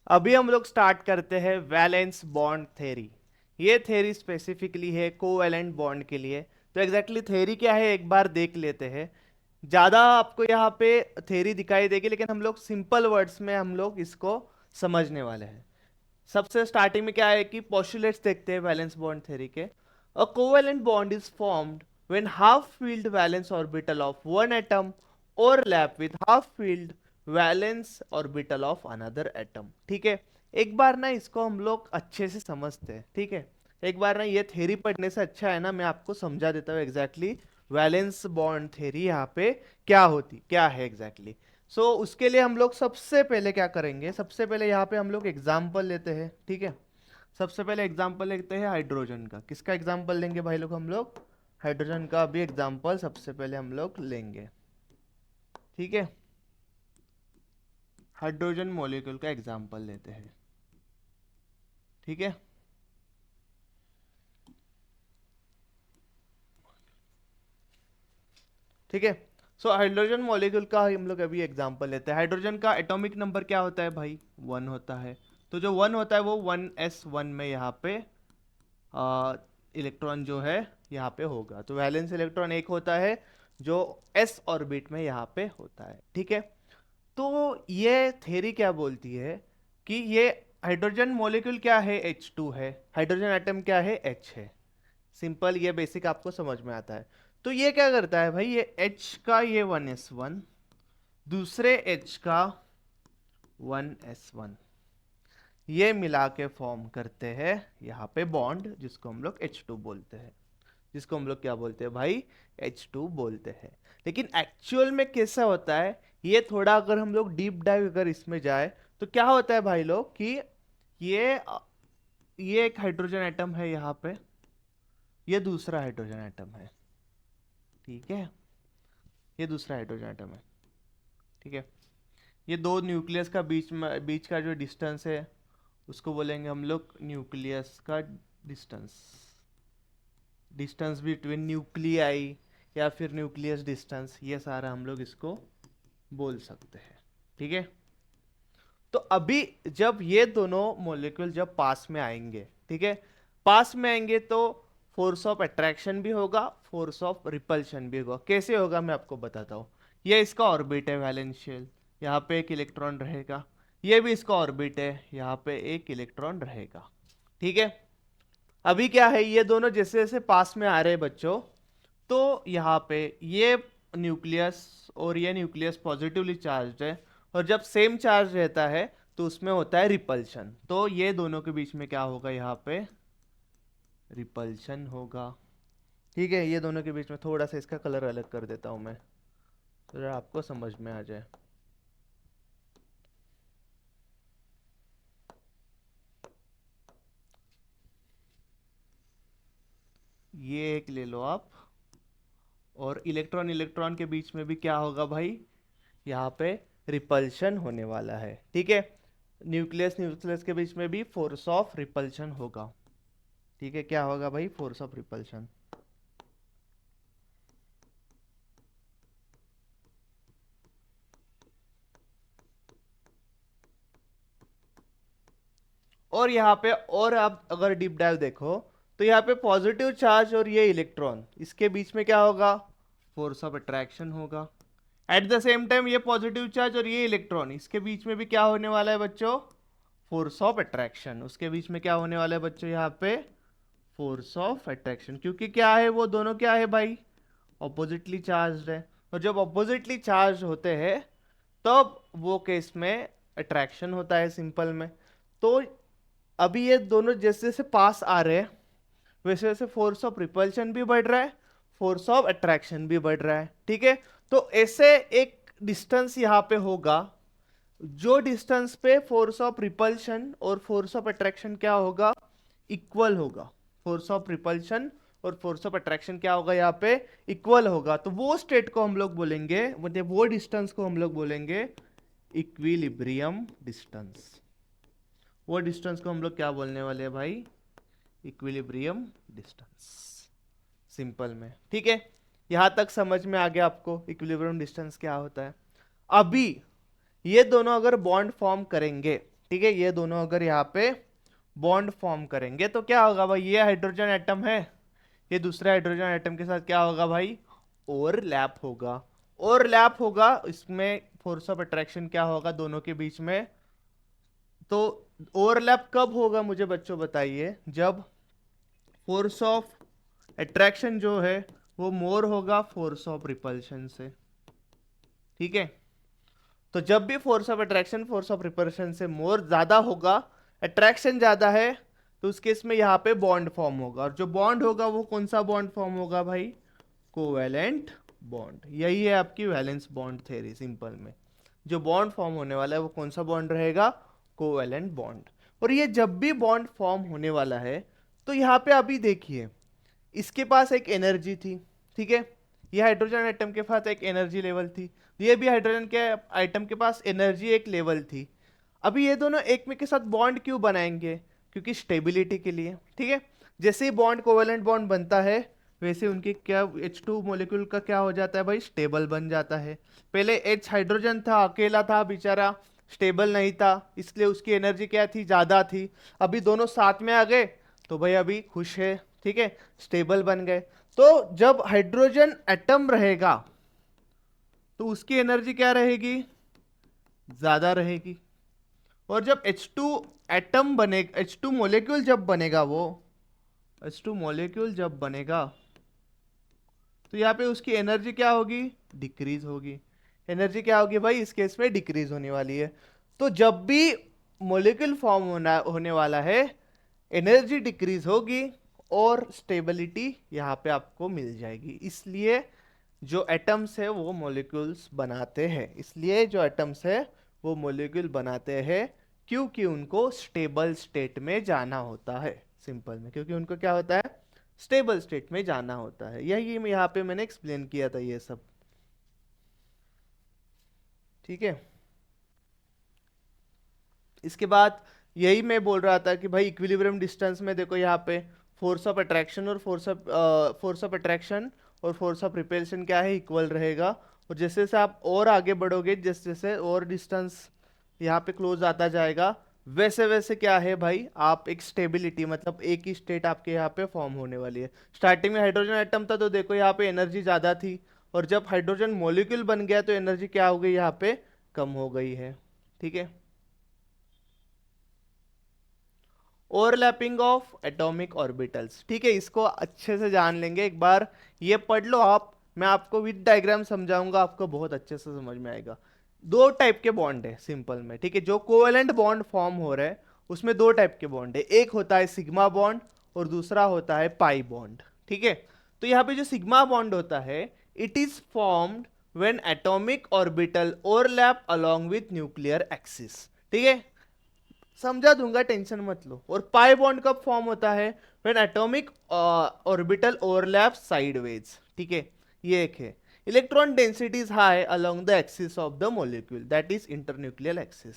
अभी हम लोग स्टार्ट करते हैं वैलेंस बॉन्ड थ्योरी। ये थ्योरी स्पेसिफिकली है कोवैलेंट बॉन्ड के लिए। तो एग्जैक्टली थ्योरी क्या है एक बार देख लेते हैं। ज़्यादा आपको यहाँ पे थ्योरी दिखाई देगी, लेकिन हम लोग सिंपल वर्ड्स में हम लोग इसको समझने वाले हैं। सबसे स्टार्टिंग में क्या है कि पोस्टुलेट्स देखते हैं वैलेंस बॉन्ड थ्योरी के। A covalent bond is formed when half filled valence orbital of one atom overlap with half filled valence orbital of another atom. ठीक है, एक बार ना इसको हम लोग अच्छे से समझते हैं। ठीक है, एक बार ना ये थ्योरी पढ़ने से अच्छा है ना, मैं आपको समझा देता हूँ एग्जैक्टली वैलेंस बॉन्ड थ्योरी यहाँ पे क्या है एग्जैक्टली। सो उसके लिए हम लोग सबसे पहले क्या करेंगे, सबसे पहले यहाँ पे हम लोग एग्जाम्पल लेते हैं। ठीक है, सबसे पहले एग्जाम्पल लेते हैं हाइड्रोजन का। किसका एग्जाम्पल लेंगे भाई लोग, हम लोग हाइड्रोजन का भी एग्जाम्पल सबसे पहले हम लोग लेंगे। ठीक है, हाइड्रोजन मॉलिक्यूल का एग्जाम्पल लेते हैं। ठीक है, ठीक है। सो हाइड्रोजन मॉलिक्यूल का हम लोग अभी एग्जांपल लेते हैं। हाइड्रोजन का एटॉमिक नंबर क्या होता है भाई, 1 होता है। तो जो 1 होता है वो 1s1 में यहाँ पे इलेक्ट्रॉन जो है यहाँ पे होगा। तो वैलेंस इलेक्ट्रॉन एक होता है जो s ऑर्बिट में यहाँ पे होता है। ठीक है, तो ये थ्योरी क्या बोलती है कि ये हाइड्रोजन मॉलिक्यूल क्या है, H2 है। हाइड्रोजन एटम क्या है, H है। सिंपल, ये बेसिक आपको समझ में आता है। तो ये क्या करता है भाई, ये H का ये 1s1 दूसरे H का 1s1 ये मिला के फॉर्म करते हैं यहाँ पे बॉन्ड, जिसको हम लोग H2 बोलते हैं। जिसको हम लोग क्या बोलते हैं भाई, H2 बोलते हैं। लेकिन एक्चुअल में कैसा होता है, ये थोड़ा अगर हम लोग डीप डाइव अगर इसमें जाए तो क्या होता है भाई लोग कि ये ये एक हाइड्रोजन एटम है यहाँ पे, ये दूसरा हाइड्रोजन एटम है। ठीक है, ये दूसरा हाइड्रोजन एटम है। ठीक है, ये दो न्यूक्लियस का बीच का जो डिस्टेंस है उसको बोलेंगे हम लोग न्यूक्लियस का डिस्टेंस। डिस्टेंस बिटवीन न्यूक्लियाई या फिर न्यूक्लियस डिस्टेंस, ये सारा हम लोग इसको बोल सकते हैं। ठीक है, तो अभी जब ये दोनों मॉलिक्यूल जब पास में आएंगे, ठीक है, पास में आएंगे तो फोर्स ऑफ अट्रैक्शन भी होगा, फोर्स ऑफ रिपल्शन भी होगा। कैसे होगा मैं आपको बताता हूँ। ये इसका ऑर्बिट है वैलेंशियल, यहाँ पे एक इलेक्ट्रॉन रहेगा। ये भी इसका ऑर्बिट है, यहाँ पे एक इलेक्ट्रॉन रहेगा। ठीक है, अभी क्या है, ये दोनों जैसे जैसे पास में आ रहे हैं बच्चों, तो यहाँ पे ये न्यूक्लियस और ये न्यूक्लियस पॉजिटिवली चार्ज है, और जब सेम चार्ज रहता है तो उसमें होता है रिपल्शन। तो ये दोनों के बीच में क्या होगा, यहाँ पे रिपल्शन होगा। ठीक है, ये दोनों के बीच में थोड़ा सा इसका कलर अलग कर देता हूं मैं, तो जरा आपको समझ में आ जाए। ये एक ले लो आप, और इलेक्ट्रॉन इलेक्ट्रॉन के बीच में भी क्या होगा भाई, यहाँ पे रिपल्शन होने वाला है। ठीक है, न्यूक्लियस न्यूक्लियस के बीच में भी फोर्स ऑफ रिपल्शन होगा। ठीक है, क्या होगा भाई, फोर्स ऑफ रिपल्शन। और यहाँ पे और आप अगर डीप डाइव देखो तो यहाँ पे पॉजिटिव चार्ज और ये इलेक्ट्रॉन, इसके बीच में क्या होगा, फोर्स ऑफ अट्रैक्शन होगा। एट द सेम टाइम ये पॉजिटिव चार्ज और ये इलेक्ट्रॉन, इसके बीच में भी क्या होने वाला है बच्चों, फोर्स ऑफ अट्रैक्शन। उसके बीच में क्या होने वाला है बच्चों, यहाँ पे फोर्स ऑफ अट्रैक्शन। क्योंकि क्या है, वो दोनों क्या है भाई, ऑपोजिटली चार्ज है। और जब ऑपोजिटली चार्ज होते हैं तब वो केस में अट्रैक्शन होता है सिंपल में। तो अभी ये दोनों जैसे जैसे पास आ रहे हैं वैसे वैसे फोर्स ऑफ रिपल्शन भी बढ़ रहा है, फोर्स ऑफ अट्रैक्शन भी बढ़ रहा है। ठीक है, तो ऐसे एक डिस्टेंस यहाँ पे होगा, जो डिस्टेंस पे फोर्स ऑफ रिपल्शन और फोर्स ऑफ अट्रैक्शन क्या होगा, इक्वल होगा। फोर्स ऑफ रिपल्शन और फोर्स ऑफ अट्रैक्शन क्या होगा, यहाँ पे इक्वल होगा। तो वो स्टेट को हम लोग बोलेंगे, मतलब वो डिस्टेंस को हम लोग बोलेंगे इक्विलिब्रियम डिस्टेंस। वो डिस्टेंस को हम लोग क्या बोलने वाले हैं भाई, इक्विलिब्रियम डिस्टेंस, सिंपल में। ठीक है, यहां तक समझ में आ गया आपको इक्विलिब्रियम डिस्टेंस क्या होता है। अभी ये दोनों अगर बॉन्ड फॉर्म करेंगे, ठीक है, ये दोनों अगर यहाँ पे बॉन्ड फॉर्म करेंगे तो क्या होगा भाई, ये हाइड्रोजन एटम है, ये दूसरे हाइड्रोजन एटम के साथ क्या होगा भाई, ओवरलैप होगा। ओवरलैप होगा, इसमें फोर्स ऑफ अट्रैक्शन क्या होगा दोनों के बीच में। तो ओवरलैप कब होगा मुझे बच्चों बताइए, जब फोर्स ऑफ अट्रैक्शन जो है वो मोर होगा फोर्स ऑफ रिपल्शन से। ठीक है, तो जब भी force of attraction force of repulsion से मोर ज्यादा होगा, अट्रैक्शन ज्यादा है, तो उस केस में यहाँ पे बॉन्ड फॉर्म होगा, और जो बॉन्ड होगा वो कौन सा बॉन्ड फॉर्म होगा भाई, कोवैलेंट बॉन्ड। यही है आपकी वैलेंस बॉन्ड थ्योरी सिंपल में। जो बॉन्ड फॉर्म होने वाला है वो कौन सा बॉन्ड रहेगा, कोवैलेंट बॉन्ड। और ये जब भी बॉन्ड फॉर्म होने वाला है, तो यहाँ पे अभी देखिए, इसके पास एक एनर्जी थी, ठीक है, ये हाइड्रोजन एटम के पास एक एनर्जी लेवल थी, ये भी हाइड्रोजन के आइटम के पास एनर्जी एक लेवल थी। अभी ये दोनों एक में के साथ बॉन्ड क्यों बनाएंगे, क्योंकि स्टेबिलिटी के लिए। ठीक है, जैसे ही बॉन्ड कोवेलेंट बॉन्ड बनता है, वैसे उनकी क्या H2 मॉलिक्यूल का क्या हो जाता है भाई, स्टेबल बन जाता है। पहले H हाइड्रोजन था, अकेला था बेचारा, स्टेबल नहीं था, इसलिए उसकी एनर्जी क्या थी, ज्यादा थी। अभी दोनों साथ में आ गए तो भाई अभी खुश है, ठीक है, स्टेबल बन गए। तो जब हाइड्रोजन एटम रहेगा तो उसकी एनर्जी क्या रहेगी, ज्यादा रहेगी। और जब H2 एटम बने, H2 मॉलिक्यूल जब बनेगा, वो H2 मॉलिक्यूल जब बनेगा, तो यहाँ पे उसकी एनर्जी क्या होगी, डिक्रीज होगी। एनर्जी क्या होगी भाई, इस केस में डिक्रीज होने वाली है। तो जब भी मॉलिक्यूल फॉर्म होने वाला है, एनर्जी डिक्रीज होगी और स्टेबिलिटी यहाँ पे आपको मिल जाएगी। इसलिए जो एटम्स है वो मॉलिक्यूल्स बनाते हैं, इसलिए जो एटम्स है वो मॉलिक्यूल बनाते हैं, क्योंकि उनको स्टेबल स्टेट में जाना होता है। सिंपल में, क्योंकि उनको क्या होता है, स्टेबल स्टेट में जाना होता है। यही यहाँ पे मैंने एक्सप्लेन किया था ये सब। ठीक है, इसके बाद यही मैं बोल रहा था कि भाई इक्विलिब्रियम डिस्टेंस में देखो, यहाँ पे फोर्स ऑफ अट्रैक्शन और फोर्स ऑफ अट्रैक्शन और फोर्स ऑफ रिपल्शन क्या है, इक्वल रहेगा। और जैसे जैसे आप और आगे बढ़ोगे, जैसे जैसे और डिस्टेंस यहाँ पे क्लोज आता जाएगा, वैसे वैसे क्या है भाई, आप एक स्टेबिलिटी, मतलब एक ही स्टेट आपके यहाँ पे फॉर्म होने वाली है। स्टार्टिंग में हाइड्रोजन एटम था तो देखो यहाँ पे एनर्जी ज़्यादा थी, और जब हाइड्रोजन मॉलिक्यूल बन गया तो एनर्जी क्या हो गई, यहाँ पे कम हो गई है। ठीक है, ओवरलैपिंग ऑफ एटॉमिक ऑर्बिटल्स, ठीक है, इसको अच्छे से जान लेंगे एक बार, ये पढ़ लो आप, मैं आपको विद डायग्राम समझाऊंगा, आपको बहुत अच्छे से समझ में आएगा। दो टाइप के बॉन्ड है सिंपल में, ठीक है, जो कोवेलेंट बॉन्ड फॉर्म हो रहे हैं उसमें दो टाइप के बॉन्ड है, एक होता है सिग्मा बॉन्ड और दूसरा होता है पाई बॉन्ड। ठीक है, तो यहाँ पे जो सिग्मा बॉन्ड होता है, it is formed when atomic orbital overlap along with nuclear axis. ठीक है, समझा दूंगा, टेंशन मत लो। और पाई बॉन्ड कब फॉर्म होता है, when atomic orbital overlap sideways. ठीक है, ये एक है। Electron density is high along the axis of the molecule, that is internuclear axis.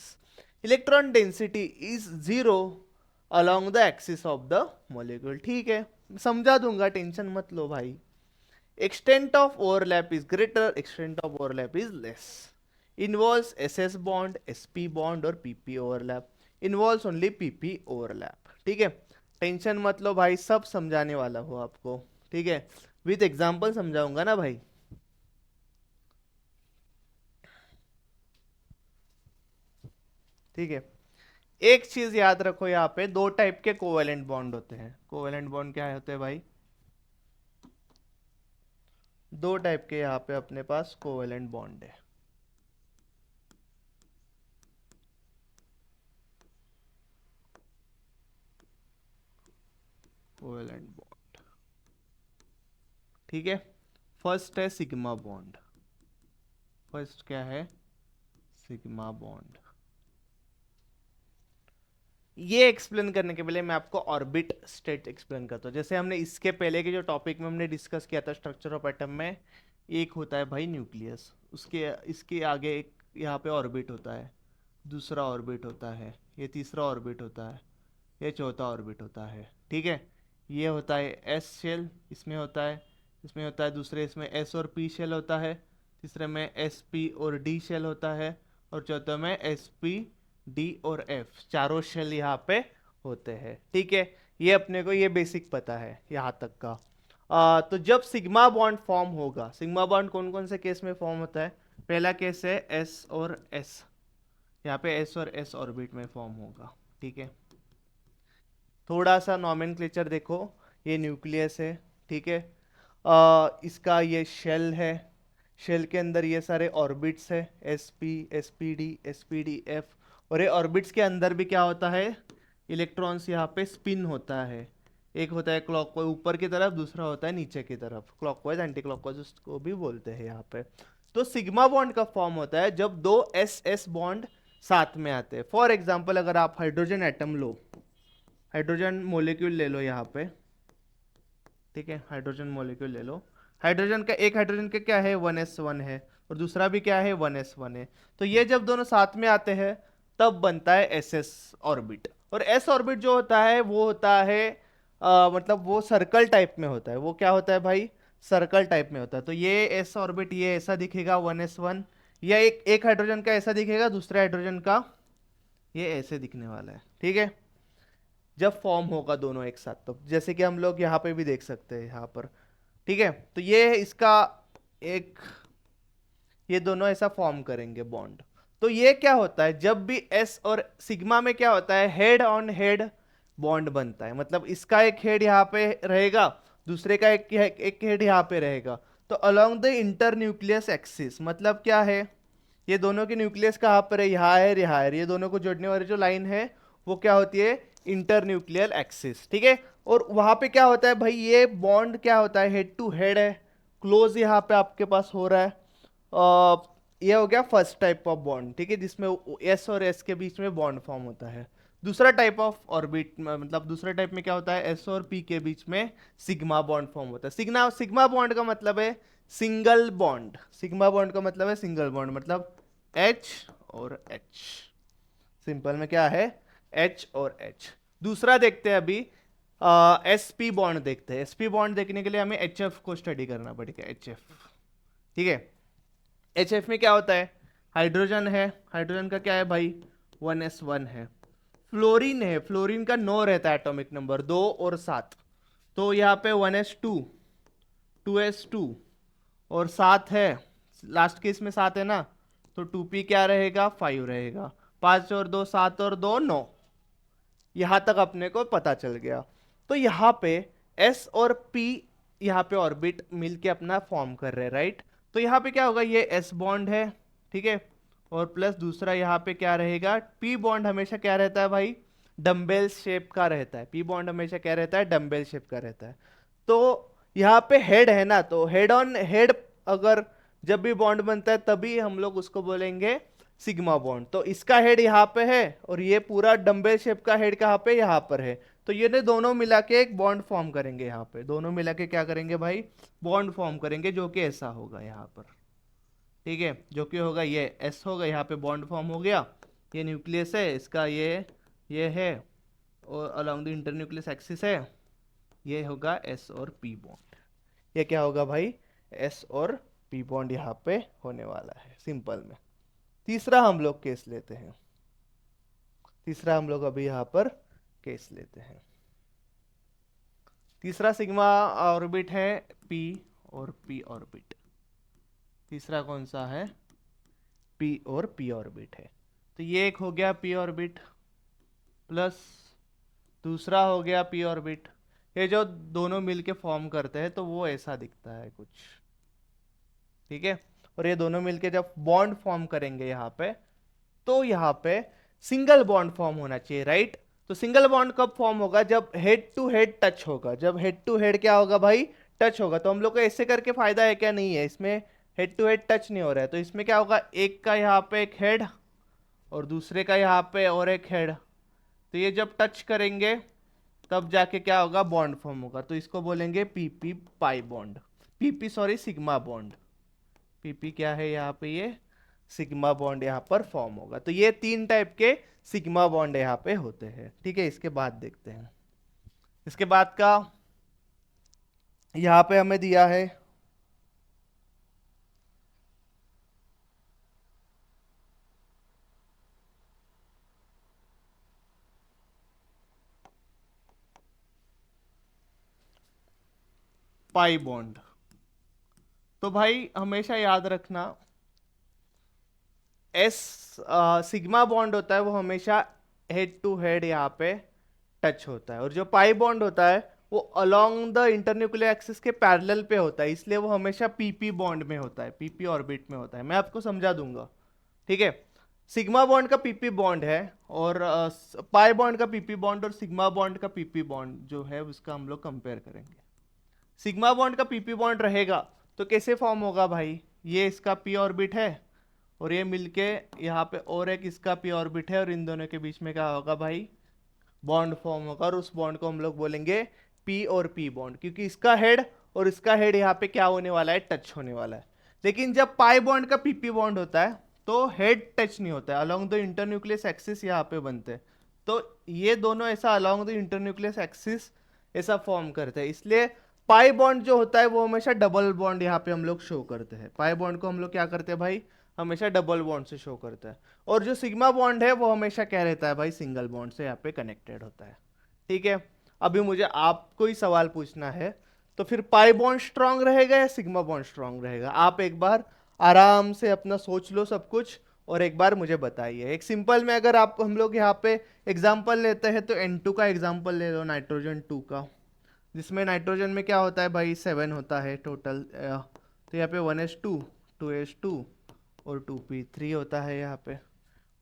Electron density is zero along the axis of the molecule. ठीक है, समझा दूंगा, टेंशन मत लो भाई। Extent of overlap is greater, extent of overlap is less. Involves SS bond, SP bond और PP overlap. Involves only PP overlap. ठीक है, tension मत लो भाई, सब समझाने वाला हो आपको। ठीक है, विद एग्जांपल समझाऊंगा ना भाई। ठीक है, एक चीज याद रखो, यहाँ पे दो टाइप के कोवेलेंट बॉन्ड होते हैं। कोवेलेंट बॉन्ड क्या होते हैं भाई, दो टाइप के यहाँ पे अपने पास कोवेलेंट बॉन्ड है। कोवेलेंट बॉन्ड, ठीक है, फर्स्ट है सिग्मा बॉन्ड। फर्स्ट क्या है, सिग्मा बॉन्ड। ये एक्सप्लेन करने के पहले मैं आपको ऑर्बिट स्टेट एक्सप्लेन करता हूँ। जैसे हमने इसके पहले के जो टॉपिक में हमने डिस्कस किया था स्ट्रक्चर ऑफ एटम में, एक होता है भाई न्यूक्लियस, उसके इसके आगे एक यहाँ पे ऑर्बिट होता है, दूसरा ऑर्बिट होता है, ये तीसरा ऑर्बिट होता है, ये चौथा ऑर्बिट होता है। ठीक है, ये होता है एस शेल, इसमें होता है, इसमें होता है दूसरे, इसमें एस और पी शेल होता है, तीसरे में एस पी और डी शेल होता है, और चौथे में एस पी डी और एफ चारों शेल यहाँ पे होते हैं, ठीक है। ये अपने को ये बेसिक पता है यहाँ तक का। तो जब सिग्मा बॉन्ड फॉर्म होगा, सिग्मा बॉन्ड कौन कौन से केस में फॉर्म होता है? पहला केस है एस और एस, यहाँ पे एस और एस ऑर्बिट में फॉर्म होगा, ठीक है। थोड़ा सा नॉमेनक्लेचर देखो, ये न्यूक्लियस है, ठीक है। इसका ये शेल है, शेल के अंदर ये सारे ऑर्बिट्स है, S P, S P D, S P D F. और ये ऑर्बिट्स के अंदर भी क्या होता है? इलेक्ट्रॉन्स यहाँ पे स्पिन होता है। एक होता है क्लॉकवाइज ऊपर की तरफ, दूसरा होता है नीचे की तरफ, क्लॉकवाइज एंटी क्लॉकवाइज उसको भी बोलते हैं यहाँ पे। तो सिग्मा बॉन्ड का फॉर्म होता है जब दो एस एस बॉन्ड साथ में आते हैं। फॉर एग्जाम्पल अगर आप हाइड्रोजन एटम लो, हाइड्रोजन मॉलिक्यूल ले लो यहाँ पे, ठीक है, हाइड्रोजन मॉलिक्यूल ले लो। हाइड्रोजन का एक हाइड्रोजन का क्या है? 1s1 है, और दूसरा भी क्या है? 1s1 है। तो ये जब दोनों साथ में आते हैं तब बनता है एस एस ऑर्बिट। और एस ऑर्बिट जो होता है वो होता है मतलब वो सर्कल टाइप में होता है। वो क्या होता है भाई? सर्कल टाइप में होता है। तो ये एस ऑर्बिट ये ऐसा दिखेगा 1s1, या एक हाइड्रोजन का ऐसा दिखेगा, दूसरे हाइड्रोजन का ये ऐसे दिखने वाला है, ठीक है, जब फॉर्म होगा दोनों एक साथ। तो जैसे कि हम लोग यहाँ पे भी देख सकते हैं यहाँ पर, ठीक है। तो ये है इसका एक, ये दोनों ऐसा फॉर्म करेंगे बॉन्ड। तो ये क्या होता है? जब भी एस और सिग्मा में क्या होता है? हेड ऑन हेड बॉन्ड बनता है। मतलब इसका एक हेड यहाँ पे रहेगा, दूसरे का एक हेड यहाँ पे रहेगा। तो along the inter nucleus axis, मतलब क्या है? ये दोनों के न्यूक्लियस कहाँ पर है? यहाँ है, यहाँ है। ये दोनों को जोड़ने वाली जो लाइन है वो क्या होती है? इंटर न्यूक्लियर एक्सिस, ठीक है। और वहां पे क्या होता है भाई? ये बॉन्ड क्या होता है? हेड टू हेड है, क्लोज यहाँ पे आपके पास हो रहा है। ये हो गया फर्स्ट टाइप ऑफ बॉन्ड, ठीक है, जिसमें एस और एस के बीच में बॉन्ड फॉर्म होता है। दूसरा टाइप ऑफ ऑर्बिट मतलब दूसरे टाइप में क्या होता है? एस और पी के बीच में सिग्मा बॉन्ड फॉर्म होता है। सिग्मा सिग्मा बॉन्ड का मतलब है सिंगल बॉन्ड। सिग्मा बॉन्ड का मतलब है सिंगल बॉन्ड, मतलब एच और एच। सिंपल में क्या है? एच और एच। दूसरा देखते हैं अभी, एस पी बॉन्ड देखते हैं। एस पी बॉन्ड देखने के लिए हमें एच एफ को स्टडी करना पड़ेगा, एच एफ, ठीक है। एच एफ में क्या होता है? हाइड्रोजन है, हाइड्रोजन का क्या है भाई? 1s1 है। फ्लोरीन है, फ्लोरीन का 9 रहता है एटॉमिक नंबर, 2 और 7। तो यहाँ पे 1s2, 2s2 और 7 है, लास्ट केस में 7 है ना, तो 2p क्या रहेगा? 5 रहेगा। 5 और 2 7 और 2 9। यहां तक अपने को पता चल गया। तो यहाँ पे s और p यहाँ पे ऑर्बिट मिलके अपना फॉर्म कर रहे हैं, राइट। तो यहाँ पे क्या होगा? ये s बॉन्ड है, ठीक है, और प्लस दूसरा यहाँ पे क्या रहेगा? p बॉन्ड हमेशा क्या रहता है भाई? डम्बेल शेप का रहता है। p बॉन्ड हमेशा क्या रहता है? डम्बेल शेप का रहता है। तो यहाँ पे हेड है ना, तो हेड ऑन हेड अगर जब भी बॉन्ड बनता है तभी हम लोग उसको बोलेंगे सिग्मा बॉन्ड। तो इसका हेड यहाँ पे है और ये पूरा डंबल शेप का हेड कहाँ पे? यहाँ पर है। तो ये ने दोनों मिला के एक बॉन्ड फॉर्म करेंगे यहाँ पे। दोनों मिला के क्या करेंगे भाई? बॉन्ड फॉर्म करेंगे, जो कि ऐसा होगा यहाँ पर, ठीक है, जो कि होगा ये एस होगा, यहाँ पे बॉन्ड फॉर्म हो गया। ये न्यूक्लियस है इसका, ये है, और अलोंग द इंटरन्यूक्लियस एक्सिस है, ये होगा एस और पी बॉन्ड। ये क्या होगा भाई? एस और पी बॉन्ड यहाँ पे होने वाला है, सिंपल में। तीसरा हम लोग केस लेते हैं, तीसरा हम लोग अभी यहाँ पर केस लेते हैं। तीसरा सिग्मा ऑर्बिट है पी और पी ऑर्बिट। तीसरा कौन सा है? पी और पी ऑर्बिट है। तो ये एक हो गया पी ऑर्बिट, प्लस दूसरा हो गया पी ऑर्बिट। ये जो दोनों मिलके फॉर्म करते हैं तो वो ऐसा दिखता है कुछ, ठीक है। और ये दोनों मिलके जब बॉन्ड फॉर्म करेंगे यहाँ पे, तो यहाँ पे सिंगल बॉन्ड फॉर्म होना चाहिए, राइट। तो सिंगल बॉन्ड कब फॉर्म होगा? जब हेड टू हेड टच होगा। जब हेड टू हेड क्या होगा भाई? टच होगा। तो हम लोग को ऐसे करके फायदा है क्या? नहीं है, इसमें हेड टू हेड टच नहीं हो रहा है। तो इसमें क्या होगा? एक का यहाँ पे एक हेड और दूसरे का यहाँ पे और एक हेड। तो ये जब टच करेंगे तब जाके क्या होगा? बॉन्ड फॉर्म होगा। तो इसको बोलेंगे PP pi bond, PP sorry sigma bond. PP क्या है यहाँ पे? ये सिग्मा बॉन्ड यहाँ पर फॉर्म होगा। तो ये 3 टाइप के सिग्मा बॉन्ड यहाँ पे होते हैं, ठीक है। इसके बाद देखते हैं, इसके बाद का यहाँ पे हमें दिया है पाई बॉन्ड। तो भाई हमेशा याद रखना, एस सिग्मा बॉन्ड होता है वो हमेशा हेड टू हेड यहाँ पे टच होता है, और जो पाई बॉन्ड होता है वो अलोंग द इंटरन्यूक्लियर एक्सिस के पैरेलल पे होता है, इसलिए वो हमेशा पीपी बॉन्ड में होता है, पीपी ऑर्बिट में होता है। मैं आपको समझा दूंगा, ठीक है। सिग्मा बॉन्ड का पीपी बॉन्ड है, और पाई बॉन्ड का पीपी बॉन्ड और सिग्मा बॉन्ड का पीपी बॉन्ड जो है उसका हम लोग कंपेयर करेंगे। सिग्मा बॉन्ड का पीपी बॉन्ड रहेगा तो कैसे फॉर्म होगा भाई, ये इसका पी ऑर्बिट है और ये मिलके यहाँ पे और एक इसका पी ऑर्बिट है, और इन दोनों के बीच में क्या होगा भाई, बॉन्ड फॉर्म होगा, और उस बॉन्ड को हम लोग बोलेंगे पी और पी बॉन्ड, क्योंकि इसका हेड और इसका हेड यहाँ पे क्या होने वाला है, टच होने वाला है। लेकिन जब पाई बॉन्ड का पीपी बॉन्ड होता है तो हेड टच नहीं होता है, अलोंग द इंटरन्यूक्लियस एक्सिस यहाँ पे बनते हैं। तो ये दोनों ऐसा अलोंग द इंटरन्यूक्लियस एक्सिस ऐसा फॉर्म करते हैं, इसलिए पाई बॉन्ड जो होता है वो हमेशा डबल बॉन्ड यहाँ पे हम लोग शो करते हैं। पाई बॉन्ड को हम लोग क्या करते हैं भाई, हमेशा डबल बॉन्ड से शो करता है, और जो सिग्मा बॉन्ड है वो हमेशा क्या रहता है भाई, सिंगल बॉन्ड से यहाँ पे कनेक्टेड होता है, ठीक है। अभी मुझे आपको ही सवाल पूछना है, तो फिर पाई बॉन्ड स्ट्रांग रहेगा या सिग्मा बॉन्ड स्ट्रांग रहेगा? आप एक बार आराम से अपना सोच लो सब कुछ, और एक बार मुझे बताइए। एक सिंपल में अगर आप हम लोग यहाँ पे एग्जाम्पल लेते हैं तो N2 का एग्जाम्पल ले लो, नाइट्रोजन 2 का, जिसमें नाइट्रोजन में क्या होता है भाई, 7 होता है टोटल। तो यहाँ पे 1s2 2s2 और 2p3 होता है, यहाँ पे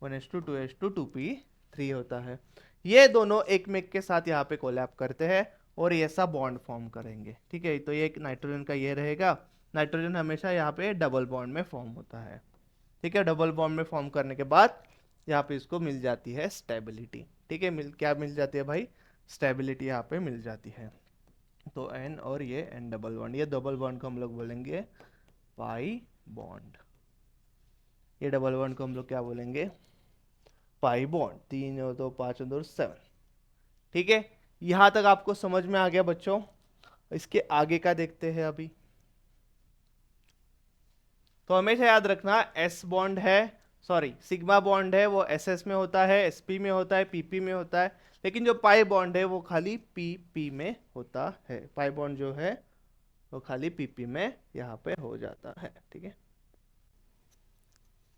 1s2 2s2 2p3 होता है। ये दोनों एक मेक के साथ यहाँ पे कोलैप करते हैं और ये ऐसा बॉन्ड फॉर्म करेंगे, ठीक है। तो ये नाइट्रोजन का ये रहेगा, नाइट्रोजन हमेशा यहाँ पे डबल बॉन्ड में फॉर्म होता है, ठीक है। डबल बॉन्ड में फॉर्म करने के बाद यहाँ पे इसको मिल जाती है स्टेबिलिटी, ठीक है। क्या मिल जाती है भाई, स्टेबिलिटी यहाँ पे मिल जाती है। तो एन और ये एन डबल बॉन्ड, ये डबल बॉन्ड को हम लोग बोलेंगे पाई बॉन्ड, ये डबल बॉन्ड को हम लोग क्या बोलेंगे, पाई बॉन्ड। 3 और 2 5 और 2 7, ठीक है। यहां तक आपको समझ में आ गया बच्चों? इसके आगे का देखते हैं अभी। तो हमेशा याद रखना, एस बॉन्ड है, सॉरी सिग्मा बॉन्ड है वो एस एस में होता है, एसपी में होता है, पीपी में होता है, लेकिन जो पाई बॉन्ड है वो खाली पीपी में होता है। पाई बॉन्ड जो है वो खाली पीपी में यहाँ पे हो जाता है, ठीक है।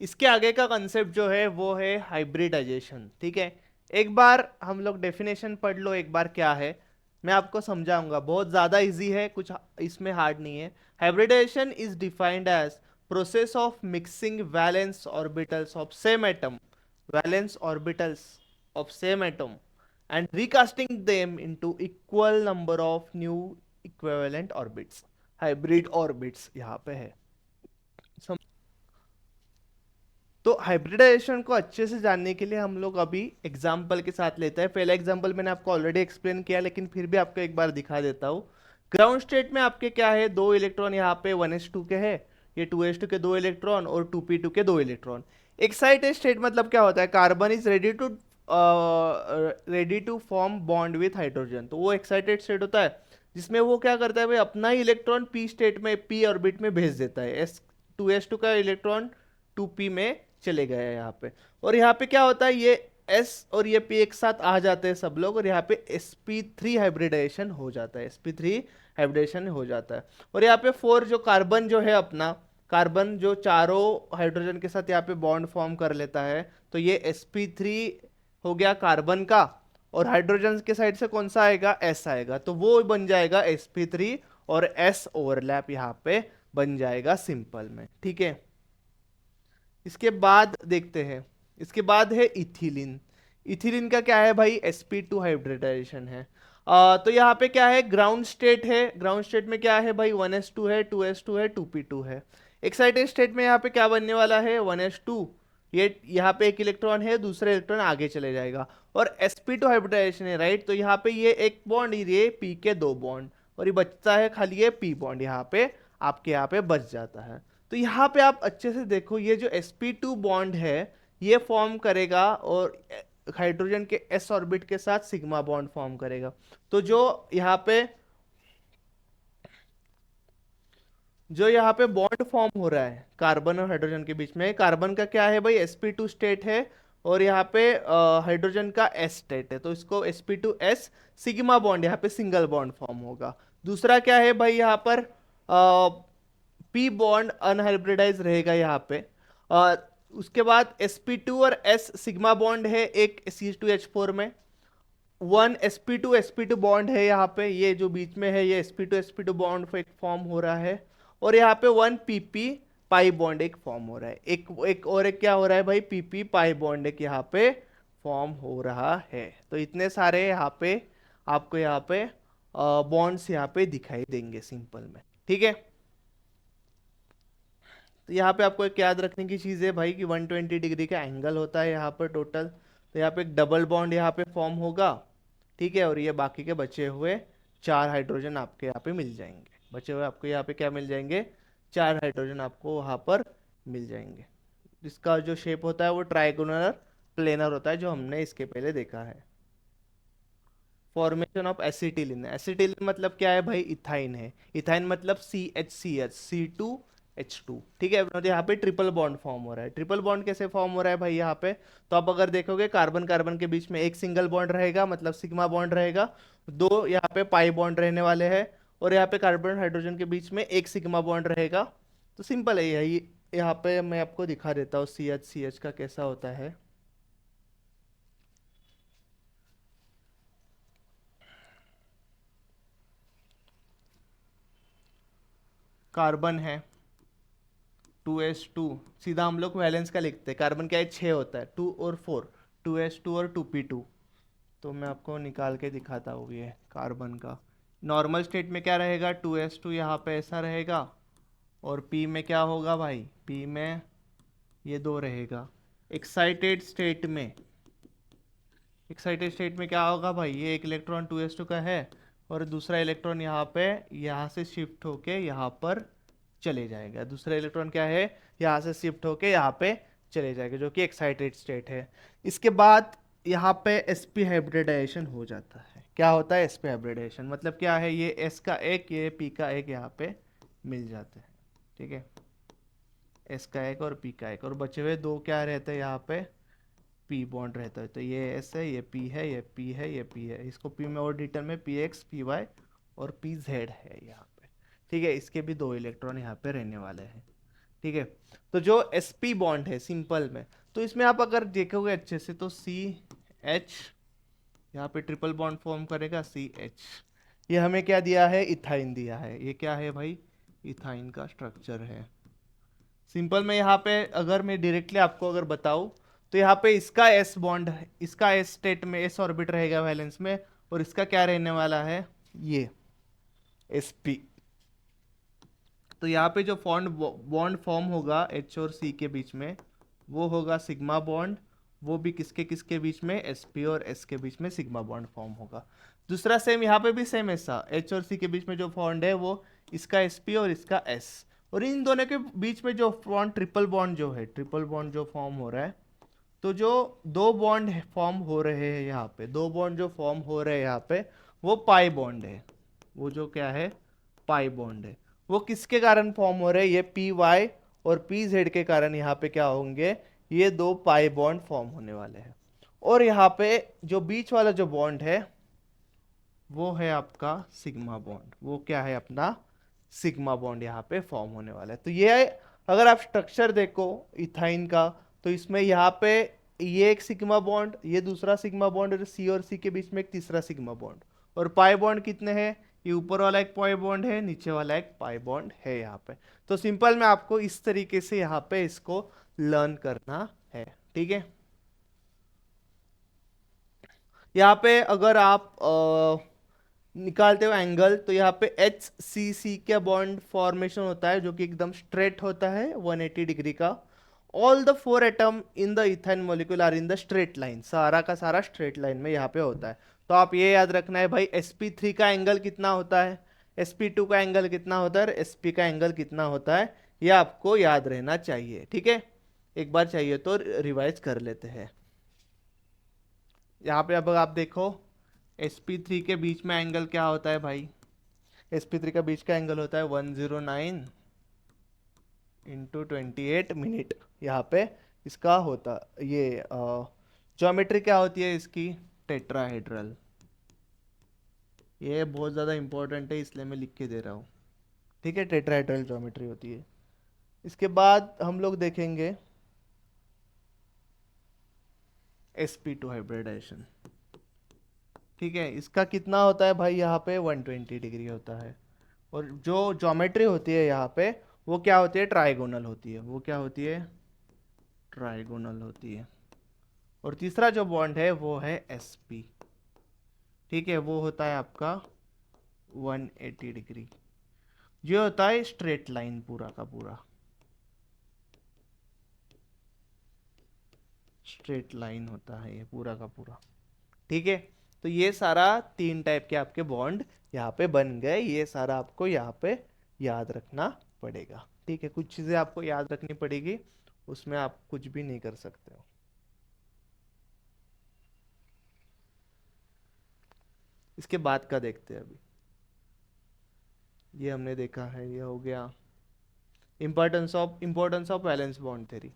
इसके आगे का कंसेप्ट जो है वो है हाइब्रिडाइजेशन, ठीक है। एक बार हम लोग डेफिनेशन पढ़ लो एक बार क्या है, मैं आपको समझाऊंगा, बहुत ज़्यादा इजी है, कुछ इसमें हार्ड नहीं है। Hybridization is defined as process of mixing valence orbitals of same atom, valence orbitals of same atom and recasting them into equal number of new equivalent orbits, hybrid orbits यहाँ पे है। तो hybridisation को अच्छे से जानने के लिए हम लोग अभी एग्जाम्पल के साथ लेते हैं। पहला एग्जाम्पल मैंने आपको ऑलरेडी एक्सप्लेन किया, लेकिन फिर भी आपको एक बार दिखा देता हूँ। ग्राउंड स्टेट में आपके क्या है, 2 इलेक्ट्रॉन यहाँ पे 1s2 के है, ये 2s2 के 2 इलेक्ट्रॉन और 2p2 के 2 इलेक्ट्रॉन। एक्साइटेड स्टेट मतलब क्या होता है, carbon is ready to form bond with hydrogen, तो वो एक्साइटेड स्टेट होता है जिसमें वो क्या करता है भाई, अपना ही इलेक्ट्रॉन p स्टेट में, p ऑर्बिट में भेज देता है। 2s2 का इलेक्ट्रॉन 2p में चले गए हैं यहाँ पे, और यहाँ पे क्या होता है, ये s और ये p एक साथ आ जाते हैं सब लोग, और यहाँ पे sp3 हाइब्रिडाइजेशन हो जाता है, sp3 हाइब्रिडेशन हो जाता है। और यहाँ पे 4 जो कार्बन जो है अपना, कार्बन जो चारों हाइड्रोजन के साथ यहाँ पे बॉन्ड फॉर्म कर लेता है, तो ये sp3 हो गया कार्बन का, और हाइड्रोजन के साइड से कौन सा आएगा, s आएगा, तो वो बन जाएगा sp3 और s ओवरलैप यहाँ पे बन जाएगा सिंपल में, ठीक है। इसके बाद देखते हैं, इसके बाद है इथिलीन। इथिलीन का क्या है भाई, sp2 हाइब्रिडाइजेशन है। तो यहाँ पे क्या है, ग्राउंड स्टेट है, ग्राउंड स्टेट में क्या है भाई, 1s2 है, 2s2 है, 2p2 है। एक्साइटेड स्टेट में यहाँ पे क्या बनने वाला है, 1s2, ये यहाँ पे एक इलेक्ट्रॉन है, दूसरा इलेक्ट्रॉन आगे चले जाएगा, और sp2 हाइब्रिडाइजेशन है, राइट। तो यहाँ पे ये एक बॉन्ड, ये p के 2 बॉन्ड, और ये बचता है खाली ये p बॉन्ड, यहाँ पे आपके यहाँ पे बच जाता है। तो यहाँ पे आप अच्छे से देखो, ये जो sp2 बॉन्ड है ये फॉर्म करेगा और हाइड्रोजन के s ऑर्बिट के साथ सिग्मा बॉन्ड फॉर्म करेगा। तो जो यहाँ पे बॉन्ड फॉर्म हो रहा है कार्बन और हाइड्रोजन के बीच में, कार्बन का क्या है भाई, sp2 स्टेट है, और यहाँ पे हाइड्रोजन का s स्टेट है, तो इसको sp2s सिग्मा बॉन्ड, यहाँ पे सिंगल बॉन्ड फॉर्म होगा। दूसरा क्या है भाई, यहाँ पर पी बॉन्ड अनहाइब्रिडाइज रहेगा यहाँ पे। उसके बाद sp2 और s सिग्मा बॉन्ड है एक C2H4 में। 1 sp2 बॉन्ड है यहाँ पे, ये जो बीच में है ये sp2 बॉन्ड एक फॉर्म हो रहा है। और यहाँ पे 1 pp पाई बॉन्ड एक फॉर्म हो रहा है। एक क्या हो रहा है भाई, pp पाई बॉन्ड एक यहाँ पे फॉर्म हो रहा है। तो इतने सारे यहाँ पे आपको यहाँ पे बॉन्ड्स यहाँ पे दिखाई देंगे सिंपल में, ठीक है। तो यहाँ पे आपको एक याद रखने की चीज़ है भाई कि 120 डिग्री का एंगल होता है यहाँ पर टोटल। तो यहाँ पे एक डबल बॉन्ड यहाँ पे फॉर्म होगा, ठीक है। और ये बाकी के बचे हुए 4 हाइड्रोजन आपके यहाँ पे मिल जाएंगे। बचे हुए आपको यहाँ पे क्या मिल जाएंगे, 4 हाइड्रोजन आपको वहाँ पर मिल जाएंगे। इसका जो शेप होता है वो ट्राइगोनल प्लेनर होता है, जो हमने इसके पहले देखा है। फॉर्मेशन ऑफ एसिटिलिन, एसिटिलिन मतलब क्या है भाई, इथाइन है। इथाइन मतलब CH C2H2, ठीक है। मतलब यहाँ पे ट्रिपल बॉन्ड फॉर्म हो रहा है। ट्रिपल बॉन्ड कैसे फॉर्म हो रहा है भाई यहाँ पे, तो आप अगर देखोगे कार्बन कार्बन के बीच में एक सिंगल बॉन्ड रहेगा, मतलब सिग्मा बॉन्ड रहेगा। दो यहाँ पे पाई बॉन्ड रहने वाले हैं, और यहाँ पे कार्बन हाइड्रोजन के बीच में एक सिग्मा बॉन्ड रहेगा। तो सिंपल है यही। यहाँ पे मैं आपको दिखा देता हूँ CH का कैसा होता है। कार्बन है 2s2, सीधा हम लोग वैलेंस का लिखते हैं। कार्बन क्या है, 6 होता है, 2 और 4, 2s2 और 2p2। तो मैं आपको निकाल के दिखाता हूँ ये कार्बन का। नॉर्मल स्टेट में क्या रहेगा, 2s2 यहाँ पे ऐसा रहेगा। और p में क्या होगा भाई, p में ये 2 रहेगा। एक्साइटेड स्टेट में, एक्साइटेड स्टेट में क्या होगा भाई, ये एक इलेक्ट्रॉन 2s2 का है, और दूसरा इलेक्ट्रॉन यहाँ पे यहाँ से शिफ्ट होके यहाँ पर चले जाएगा। दूसरा इलेक्ट्रॉन क्या है, यहाँ से शिफ्ट होके यहाँ पे चले जाएगा, जो कि एक्साइटेड स्टेट है। इसके बाद यहाँ पे sp हाइब्रिडाइजेशन हो जाता है। क्या होता है sp हाइब्रिडाइजेशन, मतलब क्या है, ये s का एक, ये p का एक यहाँ पे मिल जाते हैं, ठीक है। s का एक और p का एक, और बचे हुए 2 क्या रहते हैं यहाँ पे, p बॉन्ड रहता है। तो ये s है, ये p है, ये p है, ये p है। इसको p में और डिटेल में px py और pz है यहाँ पे, ठीक है। इसके भी 2 इलेक्ट्रॉन यहाँ पे रहने वाले हैं, ठीक है। तो जो sp बॉन्ड है सिंपल में, तो इसमें आप अगर देखोगे अच्छे से तो CH यहाँ पे ट्रिपल बॉन्ड फॉर्म करेगा CH। ये हमें क्या दिया है, इथाइन दिया है। ये क्या है भाई, इथाइन का स्ट्रक्चर है। सिंपल में यहाँ पे अगर मैं डायरेक्टली आपको अगर बताऊं, तो यहाँ पे इसका s बॉन्ड है, इसका s स्टेट में s ऑर्बिट रहेगा वैलेंस में, और इसका क्या रहने वाला है, ये sp। तो यहाँ पे जो बॉन्ड फॉर्म होगा H और C के बीच में, वो होगा सिग्मा बॉन्ड। वो भी किसके किसके बीच में, sp और s के बीच में सिग्मा बॉन्ड फॉर्म होगा। दूसरा सेम यहाँ पे भी सेम ऐसा, H और C के बीच में जो बॉन्ड है वो इसका sp और इसका s। और इन दोनों के बीच में जो बॉन्ड ट्रिपल बॉन्ड जो है, ट्रिपल बॉन्ड जो फॉर्म हो रहा है, तो जो 2 बॉन्ड फॉर्म हो रहे हैं यहाँ पे, 2 बॉन्ड जो फॉर्म हो रहे हैं यहाँ पे, वो पाई बॉन्ड है। वो जो क्या है, पाई बॉन्ड है। वो किसके कारण फॉर्म हो रहे हैं, ये पी वाई और पी जेड के कारण यहाँ पे क्या होंगे, ये 2 पाई बॉन्ड फॉर्म होने वाले हैं। और यहाँ पे जो बीच वाला जो बॉन्ड है वो है आपका सिग्मा बॉन्ड। वो क्या है अपना सिग्मा बॉन्ड यहाँ पे फॉर्म होने वाला है। तो ये अगर आप स्ट्रक्चर देखो इथाइन का, तो इसमें यहाँ पे ये एक सिग्मा बॉन्ड, ये दूसरा सिग्मा बॉन्ड, और सी और सी के बीच में एक तीसरा सिग्मा बॉन्ड। और पाई बॉन्ड कितने हैं, ये ऊपर वाला एक पाई बॉन्ड है, नीचे वाला एक पाई बॉन्ड है यहाँ पे। तो सिंपल में आपको इस तरीके से यहाँ पे इसको लर्न करना है, ठीक है। यहाँ पे अगर आप निकालते हो एंगल, तो यहाँ पे एच सी सी का बॉन्ड फॉर्मेशन होता है, जो कि एकदम स्ट्रेट होता है 180 डिग्री का। All the 4 atom in the ethyne molecule are in the straight line, सारा का सारा स्ट्रेट लाइन में यहाँ पे होता है। तो आप ये याद रखना है भाई, sp3 का एंगल कितना होता है, sp2 का एंगल कितना होता है, और sp का एंगल कितना होता है, ये आपको याद रहना चाहिए, ठीक है। एक बार चाहिए तो रिवाइज कर लेते हैं। यहाँ पे अब आप देखो, sp3 के बीच में एंगल क्या होता है भाई, sp3 का बीच का एंगल होता है 109 इंटू 28 मिनट। यहाँ पे इसका होता ये ज्योमेट्री क्या होती है इसकी, टेट्राहेड्रल। ये बहुत ज़्यादा इंपॉर्टेंट है, इसलिए मैं लिख के दे रहा हूँ। ठीक है, टेट्राहेड्रल ज्योमेट्री होती है। इसके बाद हम लोग देखेंगे sp2 हाइब्रिडाइजेशन। ठीक है, इसका कितना होता है भाई, यहाँ पे 120 डिग्री होता है। और जो ज्योमेट्री होती है यहाँ पे, वो क्या होती है, ट्राइगोनल होती है। वो क्या होती है, ट्राइगोनल होती है। और तीसरा जो बॉन्ड है वो है sp। ठीक है, वो होता है आपका 180 डिग्री। ये होता है स्ट्रेट लाइन पूरा का पूरा, स्ट्रेट लाइन होता है ये पूरा का पूरा। ठीक है, तो ये सारा 3 टाइप के आपके बॉन्ड यहाँ पे बन गए। ये सारा आपको यहाँ पे याद रखना पड़ेगा। ठीक है, कुछ चीज़ें आपको याद रखनी पड़ेगी, उसमें आप कुछ भी नहीं कर सकते हो। इसके बाद का देखते हैं अभी। ये हमने देखा है, ये हो गया importance of valence bond theory.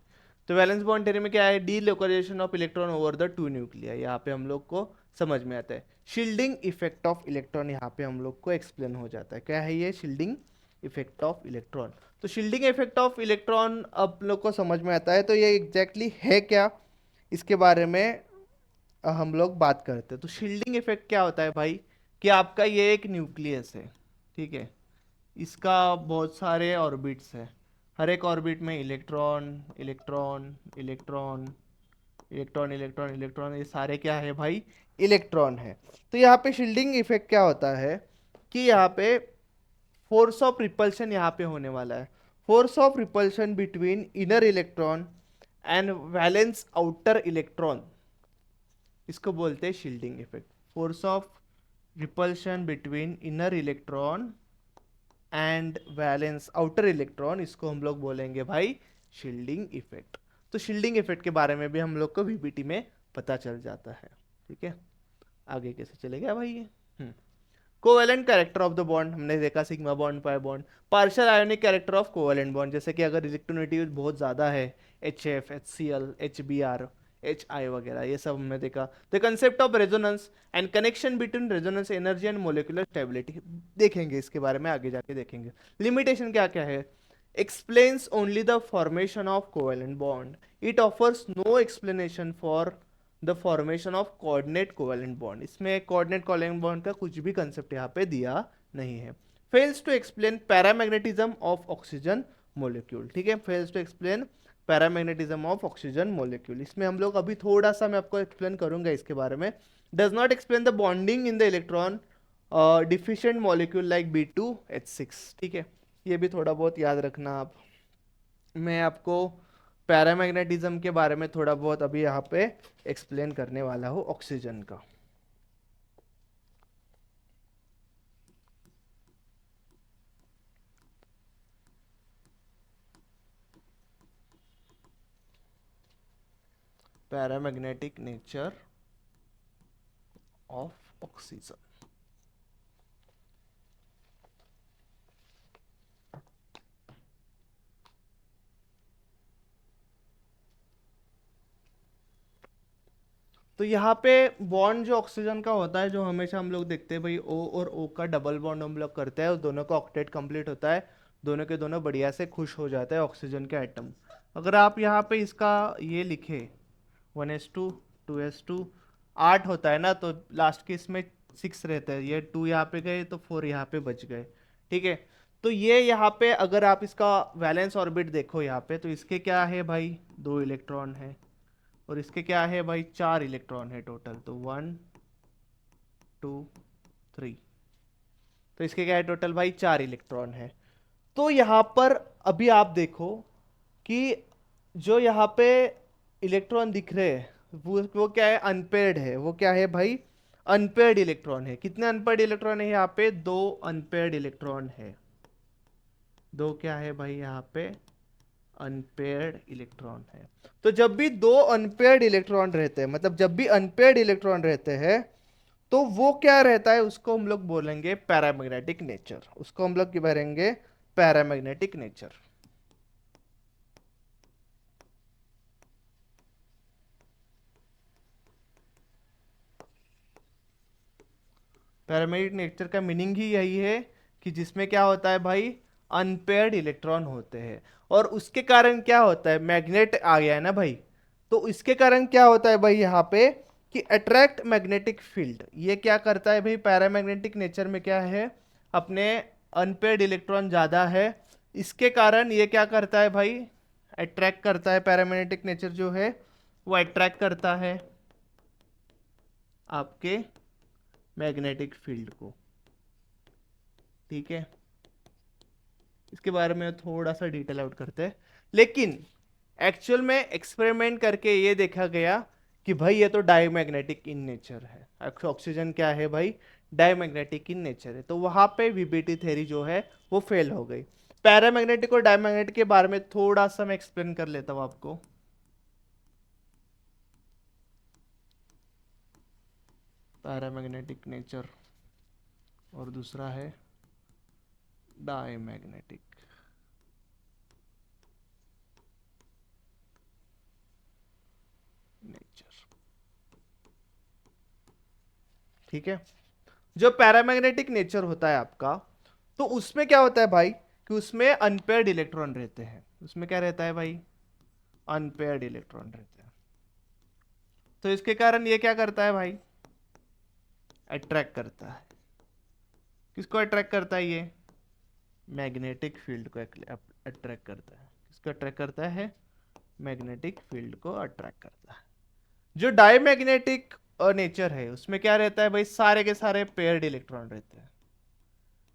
तो वैलेंस बॉन्ड थ्योरी में क्या है, delocalisation of electron over the two nuclei, यहाँ पे हम लोग को समझ में आता है। शील्डिंग इफेक्ट ऑफ इलेक्ट्रॉन यहाँ पे हम लोग को एक्सप्लेन हो जाता है। क्या है ये शील्डिंग इफेक्ट ऑफ इलेक्ट्रॉन। तो शील्डिंग इफेक्ट ऑफ इलेक्ट्रॉन अब लोग को समझ में आता है, तो ये एग्जैक्टली है क्या, इसके बारे में हम लोग बात करते हैं। तो शील्डिंग इफेक्ट क्या होता है भाई, कि आपका ये एक न्यूक्लियस है। ठीक है, इसका बहुत सारे ऑर्बिट्स है, हर एक ऑर्बिट में electron electron electron electron electron electron, ये सारे क्या है भाई, इलेक्ट्रॉन है। तो यहाँ पे शील्डिंग इफेक्ट क्या होता है कि यहाँ पे फोर्स ऑफ रिपल्शन यहाँ पे होने वाला है। Force of repulsion between inner electron and valence outer electron, इसको बोलते हैं shielding effect. Force of repulsion between inner electron and valence outer electron, इसको हम लोग बोलेंगे भाई शील्डिंग इफेक्ट। तो शील्डिंग इफेक्ट के बारे में भी हम लोग को वीपीटी में पता चल जाता है। ठीक है, आगे कैसे चलेगा भाई ये। Covalent character of the bond हमने देखा, sigma bond, pi bond. Partial ionic character of covalent bond, जैसे कि अगर इलेक्ट्रोनेगेटिविटी बहुत ज़्यादा है, HF, HCl, HBr, HI वगैरह, ये सब हमने देखा। The concept of resonance and connection between resonance energy and molecular stability, देखेंगे इसके बारे में आगे जाके देखेंगे। लिमिटेशन क्या क्या है, explains only the formation of covalent bond. It offers no explanation for the formation of coordinate covalent bond. इसमें कोऑर्डिनेट कोवेलेंट बॉन्ड का कुछ भी कंसेप्ट यहाँ पे दिया नहीं है। Fails to explain paramagnetism of oxygen molecule. ठीक है, fails to explain paramagnetism of oxygen molecule. इसमें हम लोग अभी थोड़ा सा मैं आपको एक्सप्लेन करूंगा इसके बारे में। Does not explain the bonding in the electron deficient molecule like B2H6। ठीक है, ये भी थोड़ा बहुत याद रखना आप। मैं आपको पैरामैग्नेटिज्म के बारे में थोड़ा बहुत अभी यहाँ पे एक्सप्लेन करने वाला हूँ, ऑक्सीजन का। Paramagnetic nature of oxygen. तो यहाँ पे बॉन्ड जो ऑक्सीजन का होता है, जो हमेशा हम लोग देखते हैं भाई, O और O का डबल बॉन्ड हम लोग करते हैं, दोनों का ऑक्टेट कंप्लीट होता है, दोनों के दोनों बढ़िया से खुश हो जाते हैं ऑक्सीजन के एटम। अगर आप यहाँ पे इसका ये लिखे 1s2 2s2, 8 होता है ना, तो लास्ट के इसमें 6 रहता है, ये 2 यहाँ पे गए तो 4 यहाँ पे बच गए। ठीक है, तो ये यहाँ पे अगर आप इसका वैलेंस ऑर्बिट देखो यहाँ पे, तो इसके क्या है भाई, 2 इलेक्ट्रॉन है, और इसके क्या है भाई, 4 इलेक्ट्रॉन है टोटल। तो 1 2 3, तो इसके क्या है टोटल भाई, 4 इलेक्ट्रॉन है। तो यहाँ पर अभी आप देखो कि जो यहाँ पे इलेक्ट्रॉन दिख रहे हैं वो क्या है, अनपेयर्ड है। वो क्या है भाई, अनपेयर्ड इलेक्ट्रॉन है। कितने अनपेयर्ड इलेक्ट्रॉन है यहाँ पे, 2 अनपेयर्ड इलेक्ट्रॉन है। 2 क्या है भाई यहाँ पे, अनपेयर्ड इलेक्ट्रॉन है। तो जब भी 2 अनपेयर्ड इलेक्ट्रॉन रहते हैं, मतलब जब भी अनपेयर्ड इलेक्ट्रॉन रहते हैं, तो वो क्या रहता है, उसको हम लोग बोलेंगे पैरामैग्नेटिक नेचर। उसको हम लोग क्या बोलेंगे, पैरामैग्नेटिक नेचर। पैरामैग्नेटिक नेचर का मीनिंग ही यही है कि जिसमें क्या होता है भाई, अनपेयर्ड इलेक्ट्रॉन होते हैं। और उसके कारण क्या होता है, मैग्नेट आ गया है ना भाई, तो इसके कारण क्या होता है भाई यहाँ पे कि अट्रैक्ट मैग्नेटिक फील्ड। ये क्या करता है भाई, पैरामैग्नेटिक नेचर में क्या है, अपने अनपेयर्ड इलेक्ट्रॉन ज्यादा है, इसके कारण ये क्या करता है भाई, अट्रैक्ट करता है। पैरामैग्नेटिक नेचर जो है वो अट्रैक्ट करता है आपके मैग्नेटिक फील्ड को। ठीक है, इसके बारे में थोड़ा सा डिटेल आउट करते हैं। लेकिन एक्चुअल में एक्सपेरिमेंट करके ये देखा गया कि भाई ये तो डायमैग्नेटिक इन नेचर है। ऑक्सीजन क्या है भाई, डायमैग्नेटिक इन नेचर है, तो वहां पे वीबीटी थ्योरी जो है वो फेल हो गई। पैरामैग्नेटिक और डायमैग्नेटिक के बारे में थोड़ा सा मैं एक्सप्लेन कर लेता हूं आपको। पैरामैग्नेटिक नेचर और दूसरा है डायमैग्नेटिक नेचर। ठीक है, जो पैरामैग्नेटिक नेचर होता है आपका, तो उसमें क्या होता है भाई कि उसमें अनपेयर्ड इलेक्ट्रॉन रहते हैं। उसमें क्या रहता है भाई, अनपेयर्ड इलेक्ट्रॉन रहते हैं। तो इसके कारण ये क्या करता है भाई, अट्रैक्ट करता है। किसको अट्रैक्ट करता है ये, मैग्नेटिक फील्ड को अट्रैक्ट करता है। किसको अट्रैक्ट करता है, मैग्नेटिक फील्ड को अट्रैक्ट करता है। जो डायमैग्नेटिक नेचर है उसमें क्या रहता है भाई, सारे के सारे पेयर्ड इलेक्ट्रॉन रहते हैं।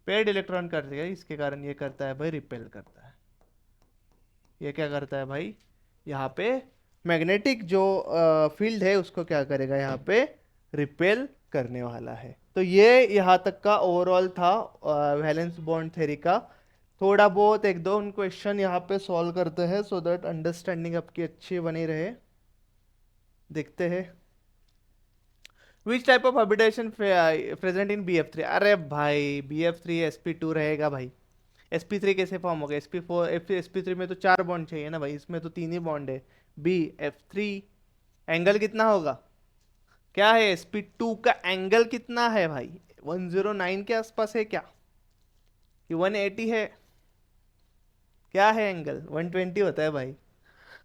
पेयर्ड इलेक्ट्रॉन करते हैं, इसके कारण ये करता है भाई, रिपेल करता है। ये क्या करता है भाई, यहाँ पे मैग्नेटिक जो फील्ड है उसको क्या करेगा, यहाँ पे रिपेल करने वाला है। तो ये यहाँ तक का ओवरऑल था वैलेंस बॉन्ड थ्योरी का। थोड़ा बहुत एक दो क्वेश्चन यहाँ पे सॉल्व करते हैं सो दैट अंडरस्टैंडिंग आपकी अच्छी बनी रहे। देखते हैं, which type of habitation present in BF3। अरे भाई BF3 sp2 रहेगा भाई, sp3 कैसे फॉर्म होगा, sp4 sp3 में तो 4 बॉन्ड चाहिए ना भाई, इसमें तो 3 ही बॉन्ड है। BF3 एंगल कितना होगा, क्या है, sp2 का एंगल कितना है भाई, 109 के आसपास है क्या, कि 180 है, क्या है एंगल, 120 होता है भाई।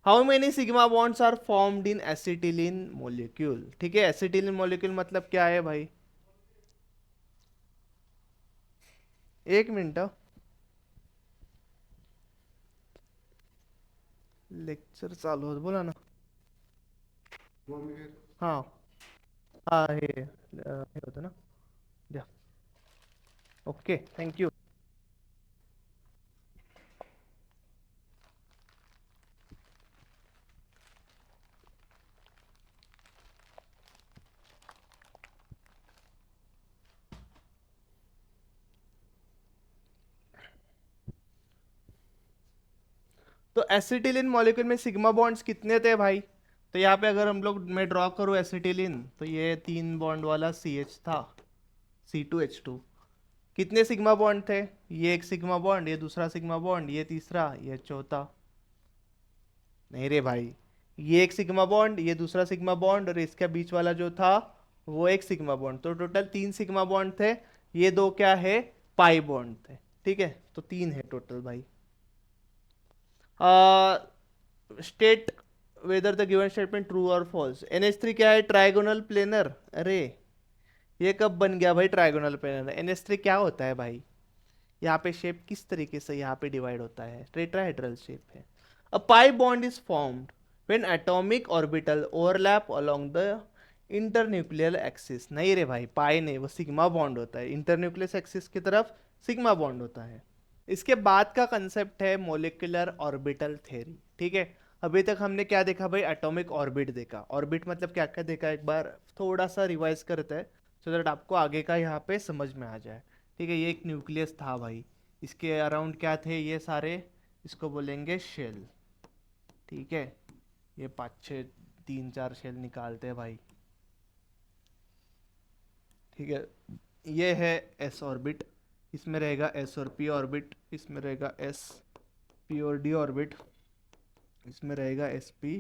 How many sigma bonds are formed in acetylene molecule. ठीक है, एसिटिलीन मोलिक्यूल मतलब क्या है भाई, एक मिनट, लेक्चर चालू होत, बोला ना। हाँ हाँ, हे होतं ना, द्या, ओके थँक्यू। तो एसिटिलीन मॉलिक्यूल में सिग्मा बॉन्ड्स कितने थे भाई, तो यहाँ पे अगर हम लोग मैं ड्रॉ करूँ एसिटिलीन, तो ये 3 बॉन्ड वाला CH था, C2H2। कितने सिग्मा बॉन्ड थे, ये एक सिग्मा बॉन्ड, ये दूसरा सिग्मा बॉन्ड, ये तीसरा, ये चौथा। नहीं रे भाई, ये एक सिग्मा बॉन्ड, ये दूसरा सिग्मा बॉन्ड, और इसके बीच वाला जो था वो एक सिग्मा बॉन्ड, तो टोटल 3 सिग्मा बॉन्ड थे। ये दो क्या है, पाई बॉन्ड थे। ठीक है, तो 3 है टोटल भाई। State whether the given statement true और फॉल्स। NH3 क्या है, ट्राइगोनल प्लेनर। अरे ये कब बन गया भाई ट्राइगोनल प्लेनर, NH3 क्या होता है भाई, यहाँ पे शेप किस तरीके से यहाँ पे डिवाइड होता है, टेट्राहेड्रल शेप है। A pi bond is formed when atomic orbital overlap along the internuclear axis. नहीं रे भाई, पाई नहीं, वो सिग्मा बॉन्ड होता है, इंटरन्यूक्लियर एक्सिस की तरफ सिग्मा बॉन्ड होता है। इसके बाद का कंसेप्ट है मोलिकुलर ऑर्बिटल थ्योरी। ठीक है, अभी तक हमने क्या देखा भाई, एटॉमिक ऑर्बिट देखा। ऑर्बिट मतलब क्या क्या देखा, एक बार थोड़ा सा रिवाइज करते हैं सो दैट आपको आगे का यहाँ पे समझ में आ जाए। ठीक है, ये एक न्यूक्लियस था भाई, इसके अराउंड क्या थे ये सारे, इसको बोलेंगे शेल। ठीक है, ये 5-6 3-4 शेल निकालते हैं भाई। ठीक है, ये है S ऑर्बिट, इसमें रहेगा S और P ऑर्बिट, इसमें रहेगा S P और D ऑर्बिट, इसमें रहेगा SP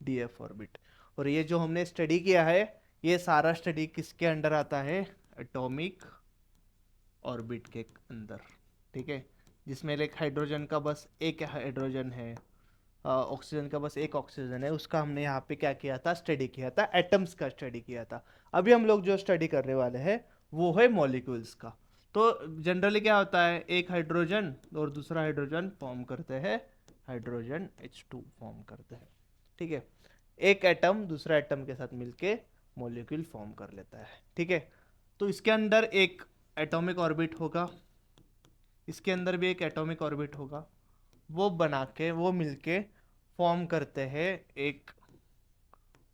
DF ऑर्बिट। और ये जो हमने स्टडी किया है, ये सारा स्टडी किसके अंडर आता है, एटॉमिक ऑर्बिट के अंदर, ठीक है, जिसमें एक हाइड्रोजन का बस एक हाइड्रोजन है, ऑक्सीजन का बस एक ऑक्सीजन है, उसका हमने यहाँ पे क्या किया था, स्टडी किया था, एटम्स का स्टडी किया था। अभी हम लोग जो स्टडी करने वाले हैं वो है मॉलिक्यूल्स का। तो जनरली क्या होता है, एक हाइड्रोजन और दूसरा हाइड्रोजन फॉर्म करते हैं, हाइड्रोजन H2 फॉर्म करते हैं, ठीक है। एक एटम दूसरा एटम के साथ मिलके मॉलिक्यूल फॉर्म कर लेता है, ठीक है। तो इसके अंदर एक एटॉमिक ऑर्बिट होगा, इसके अंदर भी एक एटॉमिक ऑर्बिट होगा, वो बना के वो मिलके फॉर्म करते हैं एक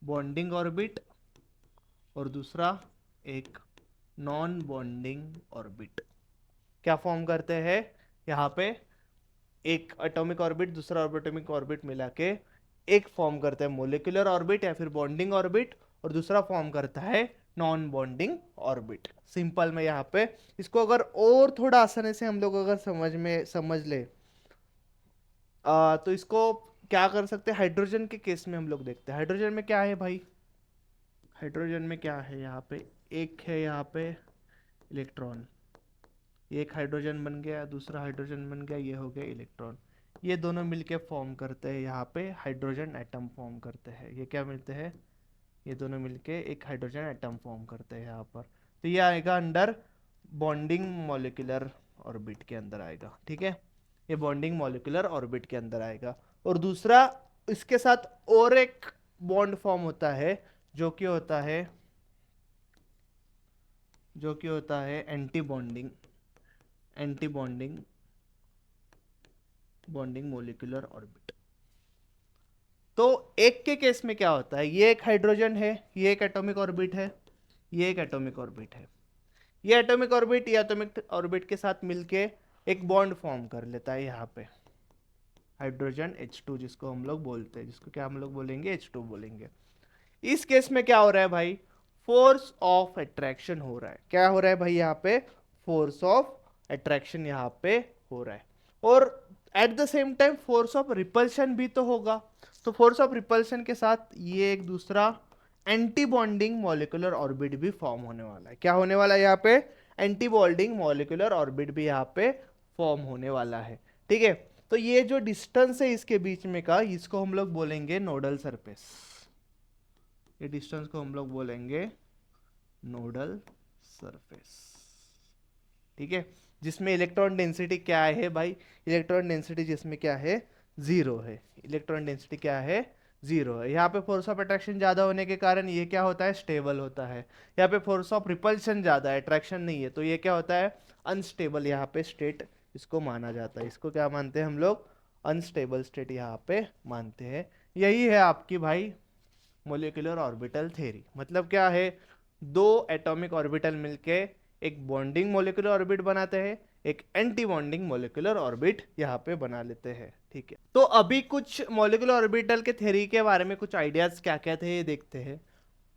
बॉन्डिंग ऑर्बिट और दूसरा एक नॉन बॉन्डिंग ऑर्बिट। क्या फॉर्म करते हैं यहाँ पे, एक एटॉमिक ऑर्बिट दूसरा एटॉमिक ऑर्बिट मिला के एक फॉर्म करता है मोलिकुलर ऑर्बिट या फिर बॉन्डिंग ऑर्बिट, और दूसरा फॉर्म करता है नॉन बॉन्डिंग ऑर्बिट। सिंपल में यहाँ पे इसको अगर और थोड़ा आसानी से हम लोग अगर समझ ले तो इसको क्या कर सकते हैं, हाइड्रोजन के केस में हम लोग देखते हैं। हाइड्रोजन में क्या है भाई, हाइड्रोजन में क्या है, यहाँ पे एक है, यहाँ पे इलेक्ट्रॉन, एक हाइड्रोजन बन गया, दूसरा हाइड्रोजन बन गया, ये हो गया इलेक्ट्रॉन। ये दोनों मिलके फॉर्म करते हैं यहाँ पे हाइड्रोजन एटम फॉर्म करते हैं। ये क्या मिलते हैं, ये दोनों मिलके एक हाइड्रोजन एटम फॉर्म करते हैं यहाँ पर। तो ये आएगा अंडर बॉन्डिंग मॉलिक्यूलर ऑर्बिट के अंदर आएगा, ठीक है, ये बॉन्डिंग मॉलिक्यूलर ऑर्बिट के अंदर आएगा। और दूसरा इसके साथ और एक बॉन्ड फॉर्म होता है जो कि होता है anti bonding bonding molecular orbit. तो एक के केस में क्या होता है, ये एक हाइड्रोजन है, ये एक एटॉमिक ऑर्बिट है, ये एक एटॉमिक ऑर्बिट है, ये एटॉमिक ऑर्बिट ये एटॉमिक ऑर्बिट के साथ मिलके एक बॉन्ड फॉर्म कर लेता है यहाँ पे हाइड्रोजन H2, जिसको हम लोग बोलते हैं, जिसको क्या हम लोग बोलेंगे, H2 बोलेंगे। इस केस में क्या हो रहा है भाई, फोर्स ऑफ अट्रैक्शन हो रहा है। क्या हो रहा है भाई, यहाँ पे फोर्स ऑफ अट्रैक्शन यहाँ पे हो रहा है, और at the same time force of repulsion भी तो होगा। तो फोर्स ऑफ रिपल्शन के साथ ये एक दूसरा एंटी बॉन्डिंग मॉलिक्यूलर ऑर्बिट भी फॉर्म होने वाला है। क्या होने वाला है यहाँ पे, एंटी बॉन्डिंग मॉलिक्यूलर ऑर्बिट भी यहाँ पे फॉर्म होने वाला है, ठीक है। तो ये जो डिस्टेंस है इसके बीच में का, इसको हम लोग बोलेंगे नोडल सरफेस। ये डिस्टेंस को हम लोग बोलेंगे नोडल सरफेस, ठीक है, जिसमें इलेक्ट्रॉन डेंसिटी क्या है भाई, इलेक्ट्रॉन डेंसिटी जिसमें क्या है, जीरो है। इलेक्ट्रॉन डेंसिटी क्या है, जीरो है। यहाँ पे फोर्स ऑफ अट्रैक्शन ज्यादा होने के कारण ये क्या होता है, स्टेबल होता है। यहाँ पे फोर्स ऑफ रिपल्शन ज्यादा है, अट्रैक्शन नहीं है, तो ये क्या होता है, अनस्टेबल यहाँ पे स्टेट इसको माना जाता है। इसको क्या मानते हैं हम लोग, अनस्टेबल स्टेट यहाँ पे मानते हैं। यही है आपकी भाई मोलिकुलर ऑर्बिटल थ्योरी। मतलब क्या है, दो एटॉमिक ऑर्बिटल मिलके एक बॉन्डिंग मोलिकुलर ऑर्बिट बनाते हैं, एक एंटी बॉन्डिंग मोलिकुलर ऑर्बिट यहाँ पे बना लेते हैं, ठीक है। तो अभी कुछ मोलिकुलर ऑर्बिटल के थ्योरी के बारे में कुछ आइडियाज क्या क्या थे ये देखते हैं।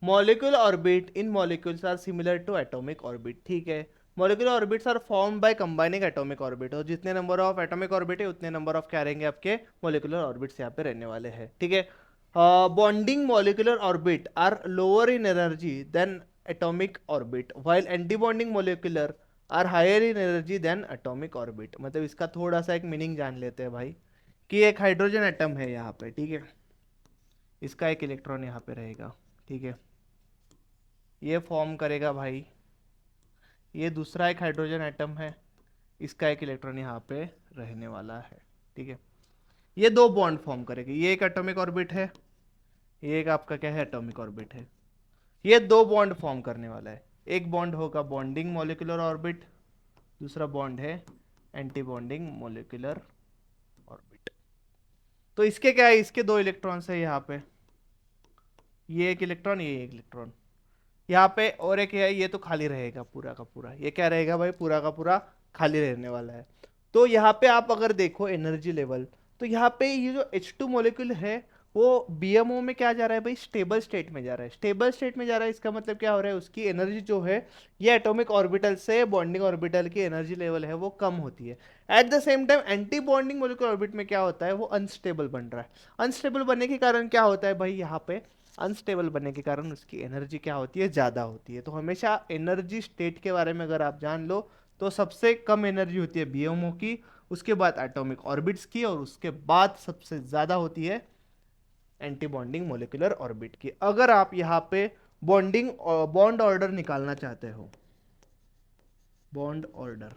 Molecular orbit in molecules are similar to atomic orbit, ठीक है। Molecular orbits are form by combining atomic orbit, और जितने नंबर ऑफ एटॉमिक ऑर्बिट है उतने नंबर ऑफ क्या रहेंगे आपके मोलिकुलर ऑर्बिट्स यहाँ पे रहने वाले हैं, ठीक है। Bonding molecular orbit are lower in energy than atomic orbit while antibonding molecular are higher in energy than atomic orbit। मतलब इसका थोड़ा सा एक मीनिंग जान लेते हैं भाई, कि एक हाइड्रोजन एटम है यहाँ पे, ठीक है, इसका एक इलेक्ट्रॉन यहाँ पे रहेगा, ठीक है, ये फॉर्म करेगा भाई, ये दूसरा एक हाइड्रोजन एटम है, इसका एक इलेक्ट्रॉन यहाँ पे रहने वाला है, ठीक है। ये दो बॉन्ड फॉर्म करेगी, ये एक एटॉमिक ऑर्बिट है, ये एक आपका क्या है, एटॉमिक ऑर्बिट है। ये दो बॉन्ड फॉर्म करने वाला है, एक बॉन्ड होगा बॉन्डिंग मॉलिक्यूलर ऑर्बिट, दूसरा बॉन्ड है एंटी बॉन्डिंग मॉलिक्यूलर ऑर्बिट। तो इसके क्या है, इसके दो इलेक्ट्रॉन्स है यहाँ पे, ये एक इलेक्ट्रॉन, ये एक इलेक्ट्रॉन यहाँ पे, और एक है, ये तो खाली रहेगा पूरा का पूरा। ये क्या रहेगा भाई, पूरा का पूरा खाली रहने वाला है। तो यहाँ पे आप अगर देखो एनर्जी लेवल, तो यहाँ पे ये जो H2 मॉलिक्यूल है वो BMO में क्या जा रहा है भाई, स्टेबल स्टेट में जा रहा है। स्टेबल स्टेट में जा रहा है, इसका मतलब क्या हो रहा है, उसकी एनर्जी जो है ये एटॉमिक ऑर्बिटल से बॉन्डिंग ऑर्बिटल की एनर्जी लेवल है वो कम होती है। At the same time anti bonding molecular orbit में क्या होता है, वो अनस्टेबल बन रहा है। अनस्टेबल बनने के कारण क्या होता है भाई, यहाँ पे अनस्टेबल बनने के कारण उसकी एनर्जी क्या होती है, ज़्यादा होती है। तो हमेशा एनर्जी स्टेट के बारे में अगर आप जान लो तो सबसे कम एनर्जी होती है बीएमओ की, उसके बाद एटॉमिक ऑर्बिट्स की, और उसके बाद सबसे ज़्यादा होती है एंटी बॉन्डिंग मोलिकुलर ऑर्बिट की। अगर आप यहाँ पे बॉन्ड ऑर्डर निकालना चाहते हो, बॉन्ड ऑर्डर,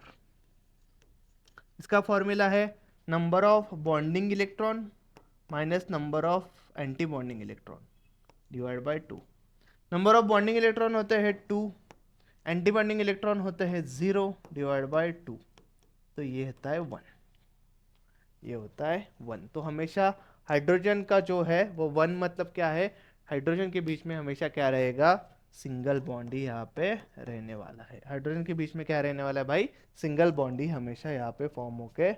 इसका फॉर्मूला है number of bonding electron minus number of anti bonding electron divide by 2। Number of bonding electron होते हैं 2, एंटी बॉन्डिंग इलेक्ट्रॉन होते हैं 0 डिवाइड बाय 2, तो ये होता है 1, ये होता है 1। तो हमेशा हाइड्रोजन का जो है वो 1 मतलब क्या है, हाइड्रोजन के बीच में हमेशा क्या रहेगा, सिंगल बॉन्ड ही यहाँ पे रहने वाला है। हाइड्रोजन के बीच में क्या रहने वाला है भाई, सिंगल बॉन्ड ही हमेशा यहाँ पे फॉर्म होके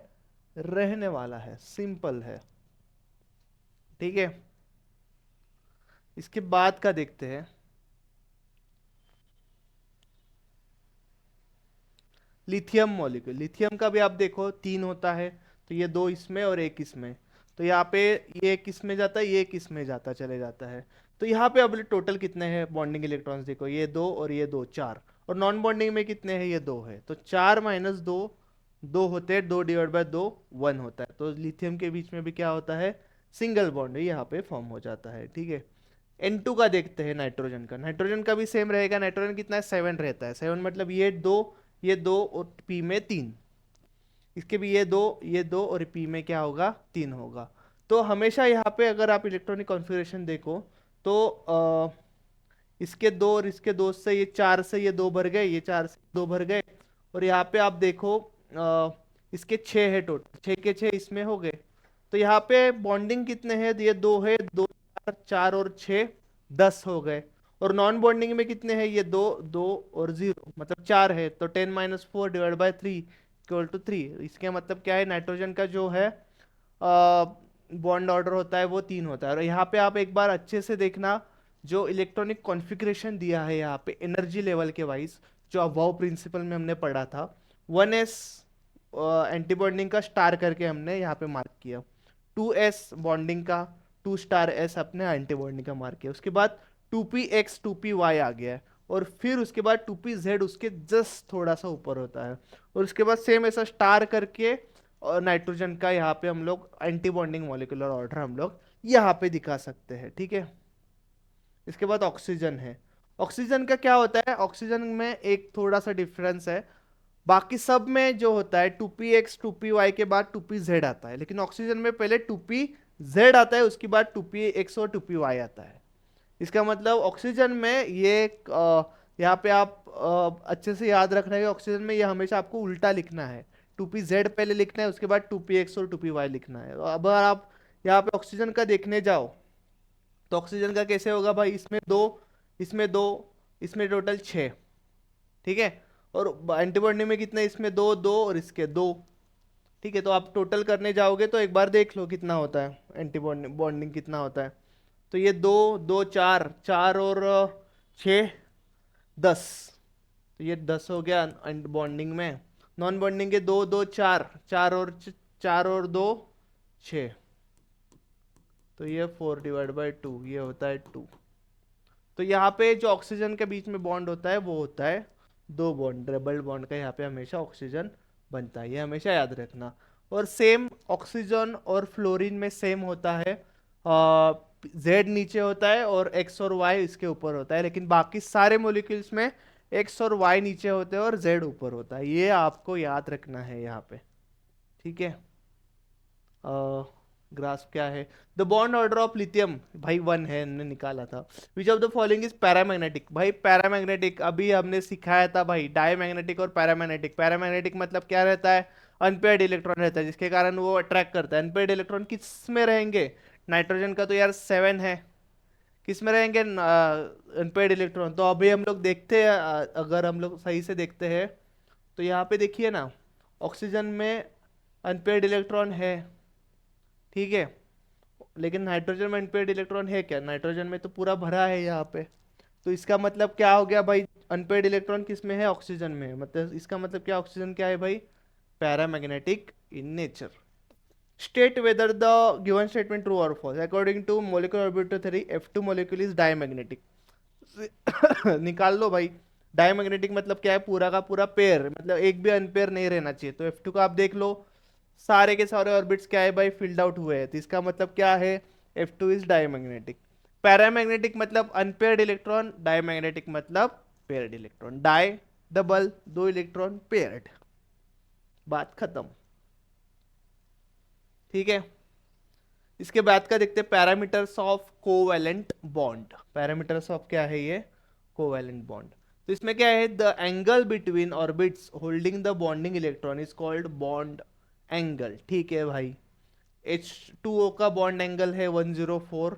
रहने वाला है, सिंपल है, ठीक है। इसके बाद का देखते हैं, लिथियम मॉलिक्यूल। लिथियम का भी आप देखो 3 होता है, तो ये 2 इसमें और 1 इसमें, तो यहाँ पे ये किस में जाता है, ये किस में जाता चले जाता है। तो यहाँ पे अब टोटल कितने हैं बॉन्डिंग इलेक्ट्रॉन्स, देखो ये 2 और ये 2, 4, और नॉन बॉन्डिंग में कितने हैं, ये 2 है, तो 4 माइनस 2, 2 होते हैं, 2 डिवाइड बाय 2 1 होता है। तो लिथियम के बीच में भी क्या होता है, सिंगल बॉन्ड यहाँ पे फॉर्म हो जाता है, ठीक है। N2 का देखते हैं, नाइट्रोजन का। नाइट्रोजन का भी सेम रहेगा, नाइट्रोजन कितना है, 7 रहता है। 7 मतलब ये दो और पी में 3, इसके भी ये दो और पी में क्या होगा, 3 होगा। तो हमेशा यहाँ पे अगर आप इलेक्ट्रॉनिक कॉन्फ़िगरेशन देखो तो इसके 2 और इसके 2 से ये 4 से ये 2 भर गए, ये 4 से 2 भर गए, और यहाँ पे आप देखो इसके 6 है टोटल, 6 के 6 इसमें हो गए। तो यहाँ पे बॉन्डिंग कितने हैं, ये 2 है, 2 4 4 और 6 10 हो गए। और नॉन बॉन्डिंग में कितने हैं, ये 2 2 और 0 मतलब 4 है, तो 10 minus 4 divide by 3 equal to 3। इसका मतलब क्या है, नाइट्रोजन का जो है बॉन्ड ऑर्डर होता है वो 3 होता है। और यहाँ पे आप एक बार अच्छे से देखना, जो इलेक्ट्रॉनिक कॉन्फ़िगरेशन दिया है यहाँ पे एनर्जी लेवल के वाइज, जो अबाव प्रिंसिपल में हमने पढ़ा था, 1s एंटी बॉन्डिंग का स्टार करके हमने यहाँ पे मार्क किया, 2s बॉन्डिंग का, 2 स्टार एस अपने एंटी बॉन्डिंग का मार्क किया, उसके बाद 2px 2py आ गया है, और फिर उसके बाद 2pz उसके जस्ट थोड़ा सा ऊपर होता है, और उसके बाद सेम ऐसा स्टार करके और नाइट्रोजन का यहाँ पे हम लोग एंटी बॉन्डिंग मॉलिक्यूलर ऑर्डर हम लोग यहाँ पे दिखा सकते हैं, ठीक है। इसके बाद ऑक्सीजन है। ऑक्सीजन का क्या होता है, ऑक्सीजन में एक थोड़ा सा डिफरेंस है, बाकी सब में जो होता है 2px 2py के बाद 2pz आता है, लेकिन ऑक्सीजन में पहले 2pz आता है, उसके बाद 2px और 2py आता है। इसका मतलब ऑक्सीजन में ये यहाँ पे आप अच्छे से याद रखना है कि ऑक्सीजन में ये हमेशा आपको उल्टा लिखना है, 2pz पहले लिखना है, उसके बाद 2px और 2py लिखना है। तो अब अगर आप यहाँ पे ऑक्सीजन का देखने जाओ तो ऑक्सीजन का कैसे होगा भाई, इसमें 2, इसमें 2, इसमें टोटल 6, ठीक है। और एंटीबॉडी में कितने, इसमें 2 2 और इसके 2, ठीक है। तो आप टोटल करने जाओगे तो एक बार देख लो कितना होता है, एंटी बॉन्डिंग कितना होता है। तो ये 2 2 4 4 और 6 10, तो ये 10 हो गया बॉन्डिंग में। नॉन बॉन्डिंग के 2 2 4 4 और 2 6, तो ये 4 डिवाइड बाई 2, ये होता है 2। तो यहाँ पे जो ऑक्सीजन के बीच में बॉन्ड होता है वो होता है 2 बॉन्ड, डबल बॉन्ड का यहाँ पे हमेशा ऑक्सीजन बनता है, ये हमेशा याद रखना। और सेम ऑक्सीजन और फ्लोरीन में सेम होता है, जेड नीचे होता है और एक्स और वाई इसके ऊपर होता है, लेकिन बाकी सारे मोलिक्यूल्स में एक्स और वाई नीचे होते हैं और जेड ऊपर होता है, ये आपको याद रखना है यहाँ पे, ठीक है। ग्राफ क्या है, the bond order of lithium भाई 1 है, हमने निकाला था। विच of the following is paramagnetic, भाई पैरामैग्नेटिक अभी हमने सिखाया था भाई, डायमैग्नेटिक और पैरामैग्नेटिक। पैरामैग्नेटिक मतलब क्या रहता है, अनपेयर्ड इलेक्ट्रॉन रहता है, जिसके कारण वो अट्रैक्ट करता है। अनपेयर्ड इलेक्ट्रॉन किस में रहेंगे, नाइट्रोजन का तो यार 7 है, किस में रहेंगे अनपेयर्ड इलेक्ट्रॉन। तो अभी हम लोग देखते हैं, अगर हम लोग सही से देखते हैं तो यहाँ पे देखिए ना, ऑक्सीजन में अनपेयर्ड इलेक्ट्रॉन है, ठीक है, लेकिन नाइट्रोजन में अनपेयर्ड इलेक्ट्रॉन है क्या, नाइट्रोजन में तो पूरा भरा है यहाँ पे। तो इसका मतलब क्या हो गया भाई, अनपेयर्ड इलेक्ट्रॉन किस में है, ऑक्सीजन में है, मतलब इसका मतलब क्या, ऑक्सीजन क्या है भाई, paramagnetic in nature. State whether the given statement true or false. According to molecular orbital theory, F2 molecule is diamagnetic. निकाल लो भाई. डायमैग्नेटिक मतलब क्या है? पूरा का पूरा पेयर, मतलब एक भी अनपेयर नहीं रहना चाहिए. तो F2 का आप देख लो, सारे के सारे ऑर्बिट्स क्या है भाई? फिल्ड आउट हुए हैं. तो इसका मतलब क्या है? F2 is diamagnetic. पैरामैग्नेटिक मतलब अनपेयर्ड इलेक्ट्रॉन, डायमैग्नेटिक मतलब पेयर्ड इलेक्ट्रॉन. डाई डबल, दो इलेक्ट्रॉन, पेयर्ड, बात खत्म. ठीक है. इसके बाद का देखते हैं parameters of covalent bond. Parameters of क्या है ये? Covalent bond. तो इसमें क्या है? The angle between orbits holding the bonding electron is called bond angle. ठीक है भाई. H2O का बॉन्ड एंगल है 104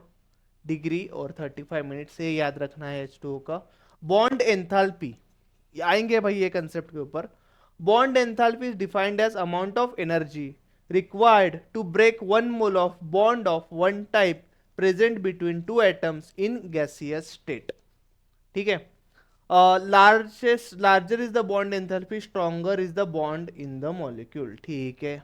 डिग्री और 35 मिनट से, याद रखना है H2O का. बॉन्ड एंथैल्पी आएंगे भाई ये कंसेप्ट के ऊपर. Bond enthalpy is defined as amount of energy required to break one mole of bond of one type present between two atoms in gaseous state. ठीक है. Larger is the bond enthalpy, stronger is the bond in the molecule. ठीक है.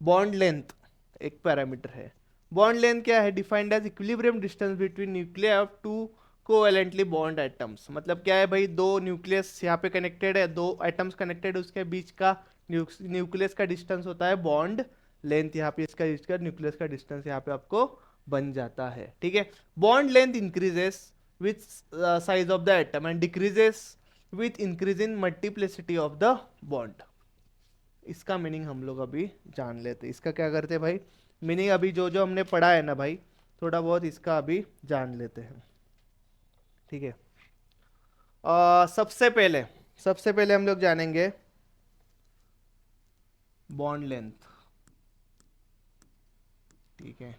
Bond length एक parameter है. Bond length क्या है? Defined as equilibrium distance between nuclear of two covalently bond atoms. मतलब क्या है भाई? दो न्यूक्लियस यहाँ पे कनेक्टेड है, दो एटम्स कनेक्टेड, उसके बीच का न्यूक्लियस का डिस्टेंस होता है बॉन्ड लेंथ. यहाँ पे इसका न्यूक्लियस का डिस्टेंस यहाँ पे आपको बन जाता है. ठीक है. Bond length increases with size of the atom and decreases with increase in multiplicity of the bond. इसका मीनिंग हम लोग अभी जान लेते. इसका क्या करते हैं भाई? मीनिंग अभी जो जो हमने पढ़ा है ना भाई, थोड़ा बहुत इसका अभी जान लेते हैं. ठीक है. सबसे पहले हम लोग जानेंगे बॉन्ड लेंथ. ठीक है.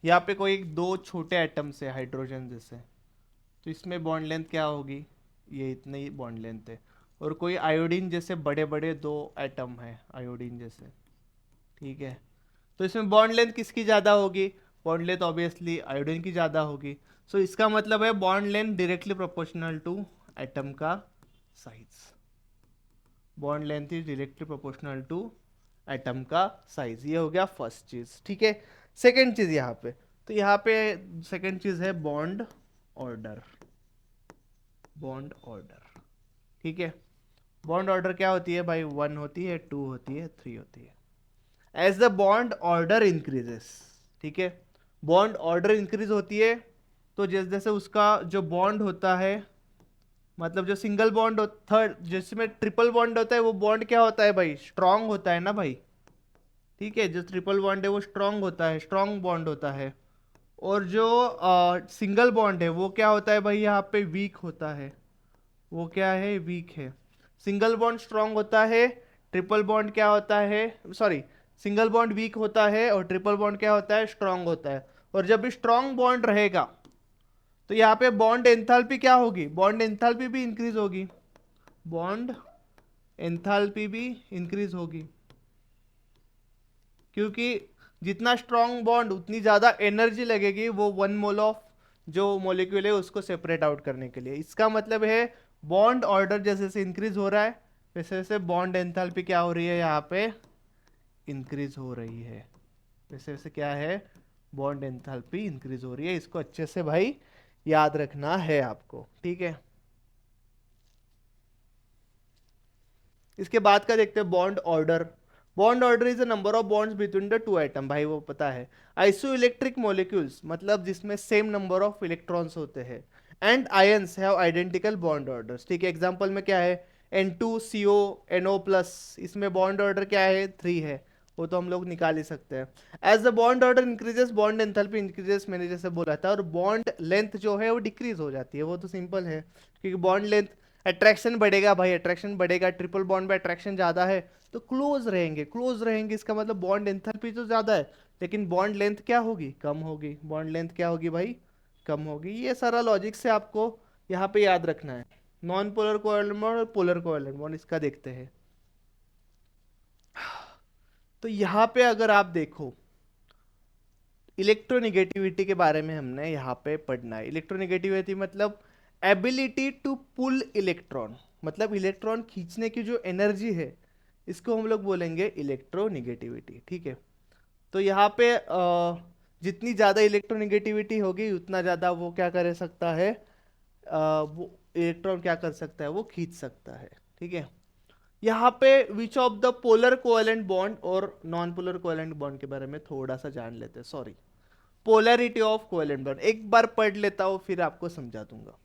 यहाँ पे कोई दो छोटे एटम्स है हाइड्रोजन जैसे, तो इसमें बॉन्ड लेंथ क्या होगी? ये इतने ही बॉन्ड लेंथ है. और कोई आयोडीन जैसे बड़े बड़े दो एटम है आयोडीन जैसे. ठीक है. तो इसमें बॉन्ड लेंथ किसकी ज़्यादा होगी? बॉन्ड लेंथ ऑब्वियसली आयोडीन की ज़्यादा होगी. सो इसका मतलब है bond length directly proportional to atom का size. Bond length is directly proportional to atom का साइज. ये हो गया फर्स्ट चीज. ठीक है. सेकेंड चीज यहाँ पे, तो यहाँ पे सेकेंड चीज है बॉन्ड ऑर्डर. Bond order. ठीक है. बॉन्ड ऑर्डर क्या होती है भाई? 1 होती है, 2 होती है, 3 होती है. As the bond order increases. ठीक है. बॉन्ड ऑर्डर इंक्रीज होती है, तो जैसे जैसे उसका जो बॉन्ड होता है, मतलब जो सिंगल बॉन्ड थर्ड जिसमें ट्रिपल बॉन्ड होता है, वो बॉन्ड क्या होता है भाई? स्ट्रांग होता है ना भाई. ठीक है. जो ट्रिपल बॉन्ड है वो स्ट्रांग होता है, स्ट्रांग बॉन्ड होता है. और जो सिंगल बॉन्ड है वो क्या होता है भाई? यहाँ पे वीक होता है. वो क्या है? वीक है. सिंगल बॉन्ड स्ट्रांग होता है, ट्रिपल बॉन्ड क्या होता है? सॉरी, सिंगल बॉन्ड वीक होता है और ट्रिपल बॉन्ड क्या होता है? स्ट्रांग होता है. और जब भी स्ट्रांग बॉन्ड रहेगा तो यहाँ पे बॉन्ड एंथैल्पी क्या होगी? बॉन्ड एंथैल्पी भी इंक्रीज होगी. बॉन्ड एंथैल्पी भी इंक्रीज होगी, क्योंकि जितना स्ट्रांग बॉन्ड उतनी ज़्यादा एनर्जी लगेगी वो 1 मोल ऑफ जो मोलिक्यूल है उसको सेपरेट आउट करने के लिए. इसका मतलब है बॉन्ड ऑर्डर जैसे जैसे इंक्रीज हो रहा है वैसे वैसे बॉन्ड एंथैल्पी क्या हो रही है? यहाँ पे इंक्रीज हो रही है. वैसे वैसे क्या है? बॉन्ड एंथैल्पी इंक्रीज हो रही है. इसको अच्छे से भाई याद रखना है आपको. ठीक है. इसके बाद का देखते हैं bond order. Bond order is the number of bonds between the two atom. भाई वो पता है. आइसो इलेक्ट्रिक मॉलिक्यूल्स मतलब जिसमें सेम नंबर ऑफ इलेक्ट्रॉन्स होते हैं. And ions have identical bond orders. ठीक है. एग्जांपल में क्या है? N2CO NO प्लस, इसमें बॉन्ड ऑर्डर क्या है? 3 है. वो तो हम लोग निकाल ही सकते हैं. As the bond order increases bond enthalpy increases, मैंने जैसे बोला था. और बॉन्ड लेंथ जो है वो डिक्रीज हो जाती है. वो तो सिंपल है, क्योंकि बॉन्ड लेंथ, अट्रैक्शन बढ़ेगा भाई, अट्रैक्शन बढ़ेगा. ट्रिपल बॉन्ड में अट्रैक्शन ज़्यादा है तो क्लोज रहेंगे, क्लोज रहेंगे. इसका मतलब बॉन्ड एंथैल्पी तो ज़्यादा है, लेकिन बॉन्ड लेंथ क्या होगी? कम होगी. बॉन्ड लेंथ क्या होगी भाई? कम होगी. ये सारा लॉजिक से आपको यहाँ पे याद रखना है. नॉन पोलर कोवैलेंट बॉन्ड और पोलर कोवैलेंट बॉन्ड, इसका देखते हैं. तो यहाँ पे अगर आप देखो, इलेक्ट्रोनिगेटिविटी के बारे में हमने यहाँ पे पढ़ना है. इलेक्ट्रोनिगेटिविटी मतलब एबिलिटी टू पुल इलेक्ट्रॉन, मतलब इलेक्ट्रॉन खींचने की जो एनर्जी है इसको हम लोग बोलेंगे इलेक्ट्रोनिगेटिविटी। ठीक है, तो यहाँ पे जितनी ज़्यादा इलेक्ट्रोनिगेटिविटी होगी उतना ज़्यादा वो क्या कर सकता है, वो इलेक्ट्रॉन क्या कर सकता है, वो खींच सकता है। ठीक है, यहाँ पे विच of the polar covalent bond और नॉन पोलर कोवेलेंट बॉन्ड के बारे में थोड़ा सा जान लेते हैं। Sorry, polarity of covalent bond एक बार पढ़ लेता हूँ फिर आपको समझा दूंगा।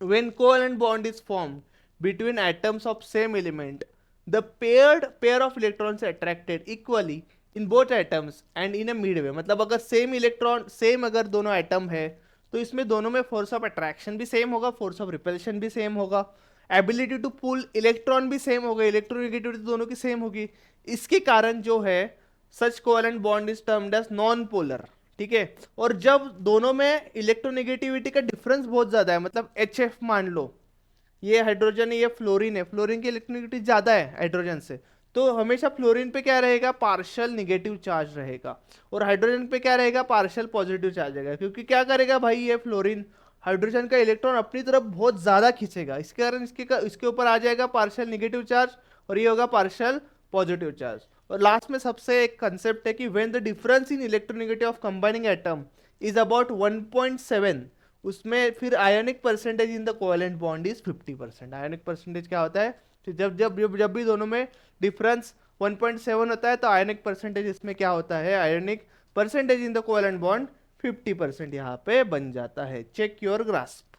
When covalent bond is formed between atoms of same element, the paired pair of electrons attracted equally in both atoms and in a midway। मतलब अगर सेम इलेक्ट्रॉन सेम अगर दोनों एटम है तो इसमें दोनों में फोर्स ऑफ अट्रैक्शन भी सेम होगा, फोर्स ऑफ रिपल्शन भी सेम होगा, एबिलिटी टू पुल इलेक्ट्रॉन भी सेम होगा, इलेक्ट्रोनेगेटिविटी दोनों की सेम होगी। इसके कारण जो है such covalent bond is termed as non polar. ठीक है, और जब दोनों में इलेक्ट्रोनेगेटिविटी का डिफरेंस बहुत ज्यादा है, मतलब HF मान लो, ये हाइड्रोजन है, ये फ्लोरीन है, फ्लोरीन की इलेक्ट्रोनेगेटिविटी ज्यादा है हाइड्रोजन से, तो हमेशा फ्लोरीन पे क्या रहेगा, पार्शियल निगेटिव चार्ज रहेगा, और हाइड्रोजन पे क्या रहेगा, पार्शियल पॉजिटिव चार्ज रहेगा। क्योंकि क्या करेगा भाई, ये फ्लोरीन हाइड्रोजन का इलेक्ट्रॉन अपनी तरफ बहुत ज्यादा खींचेगा, इसके कारण इसके ऊपर आ जाएगा पार्शियल निगेटिव चार्ज, और ये होगा पार्शियल पॉजिटिव चार्ज। और लास्ट में सबसे एक कंसेप्ट है कि when the difference in electronegativity of combining atom is about 1.7, उसमें फिर ionic percentage in the covalent bond is 50%। Ionic percentage क्या होता है, तो जब भी दोनों में डिफरेंस 1.7 होता है तो आयोनिक परसेंटेज इसमें क्या होता है, ionic percentage in the covalent bond 50% यहाँ पे बन जाता है। Check your grasp.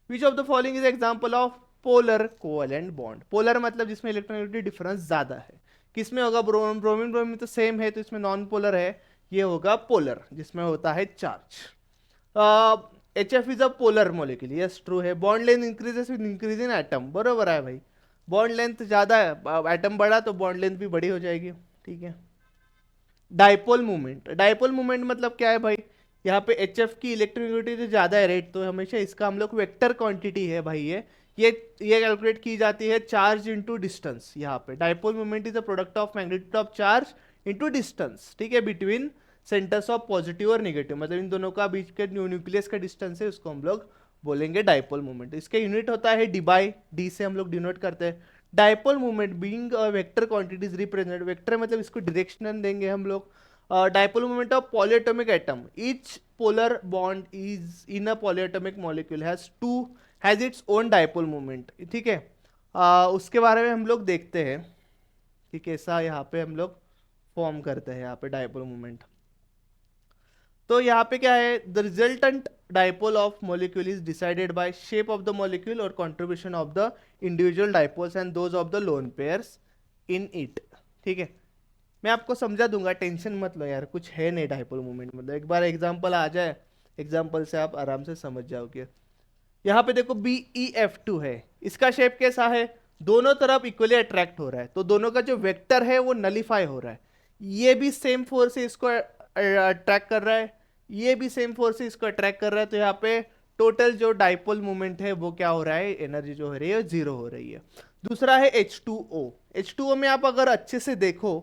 Which of the following is example of polar covalent bond. Polar मतलब जिसमें इलेक्ट्रोनेगेटिविटी डिफरेंस ज्यादा है। किसमें होगा, ब्रोमीन ब्रोमीन तो सेम है तो इसमें नॉन पोलर है, ये होगा पोलर जिसमें होता है charge. HF is a polar molecule, yes true है। Bond length increases with increase in atom, बरोबर है भाई, बॉन्ड लेंथ ज्यादा है, एटम बड़ा तो बॉन्ड लेंथ भी बड़ी हो जाएगी। ठीक है, डाइपोल मूवमेंट, डाइपोल मूवमेंट मतलब क्या है भाई, यहाँ पे HF की इलेक्ट्रोनेगेटिविटी जो ज्यादा है रेट, तो हमेशा इसका हम लोग वेक्टर क्वांटिटी है भाई, ये कैलकुलेट की जाती है चार्ज इनटू डिस्टेंस। यहाँ पे dipole movement is a product of magnitude of charge into distance. ठीक है, बिटवीन सेंटर्स ऑफ पॉजिटिव और नेगेटिव, मतलब इन दोनों का बीच के न्यूक्लियस का डिस्टेंस है, उसको हम लोग बोलेंगे डाइपोल मूवमेंट। इसके यूनिट होता है डी बाई डी, से हम लोग डिनोट करते हैं। Dipole movement being a vector quantities represent, vector मतलब इसको डायरेक्शन देंगे हम लोग। Dipole movement of polyatomic atom, each polar bond is in a polyatomic molecule has its own dipole movement. ठीक है, उसके बारे में हम लोग देखते हैं कि कैसा यहाँ पे हम लोग फॉर्म करते हैं यहाँ पे डाइपोल मूवमेंट। तो यहाँ पे क्या है, the resultant dipole of molecule is decided by shape of the molecule और contribution of the individual dipoles and those of the lone pairs in it. ठीक है, मैं आपको समझा दूंगा, टेंशन मत लो यार, कुछ है नहीं डाइपोल मूवमेंट, मतलब एक बार एग्जांपल आ जाए, एग्जांपल से आप आराम से समझ जाओगे। यहाँ पे देखो BeF2 है, इसका शेप कैसा है, दोनों तरफ इक्वली अट्रैक्ट हो रहा है, तो दोनों का जो वेक्टर है वो नलीफाई हो रहा है। ये भी सेम फोर्स से इसको अट्रैक्ट कर रहा है, ये भी सेम फोर्स से इसको अट्रैक्ट कर रहा है, तो यहाँ पे टोटल जो डाइपोल मूवमेंट है वो क्या हो रहा है, एनर्जी जो हो रही है जीरो हो रही है। दूसरा है H2O। H2O में आप अगर अच्छे से देखो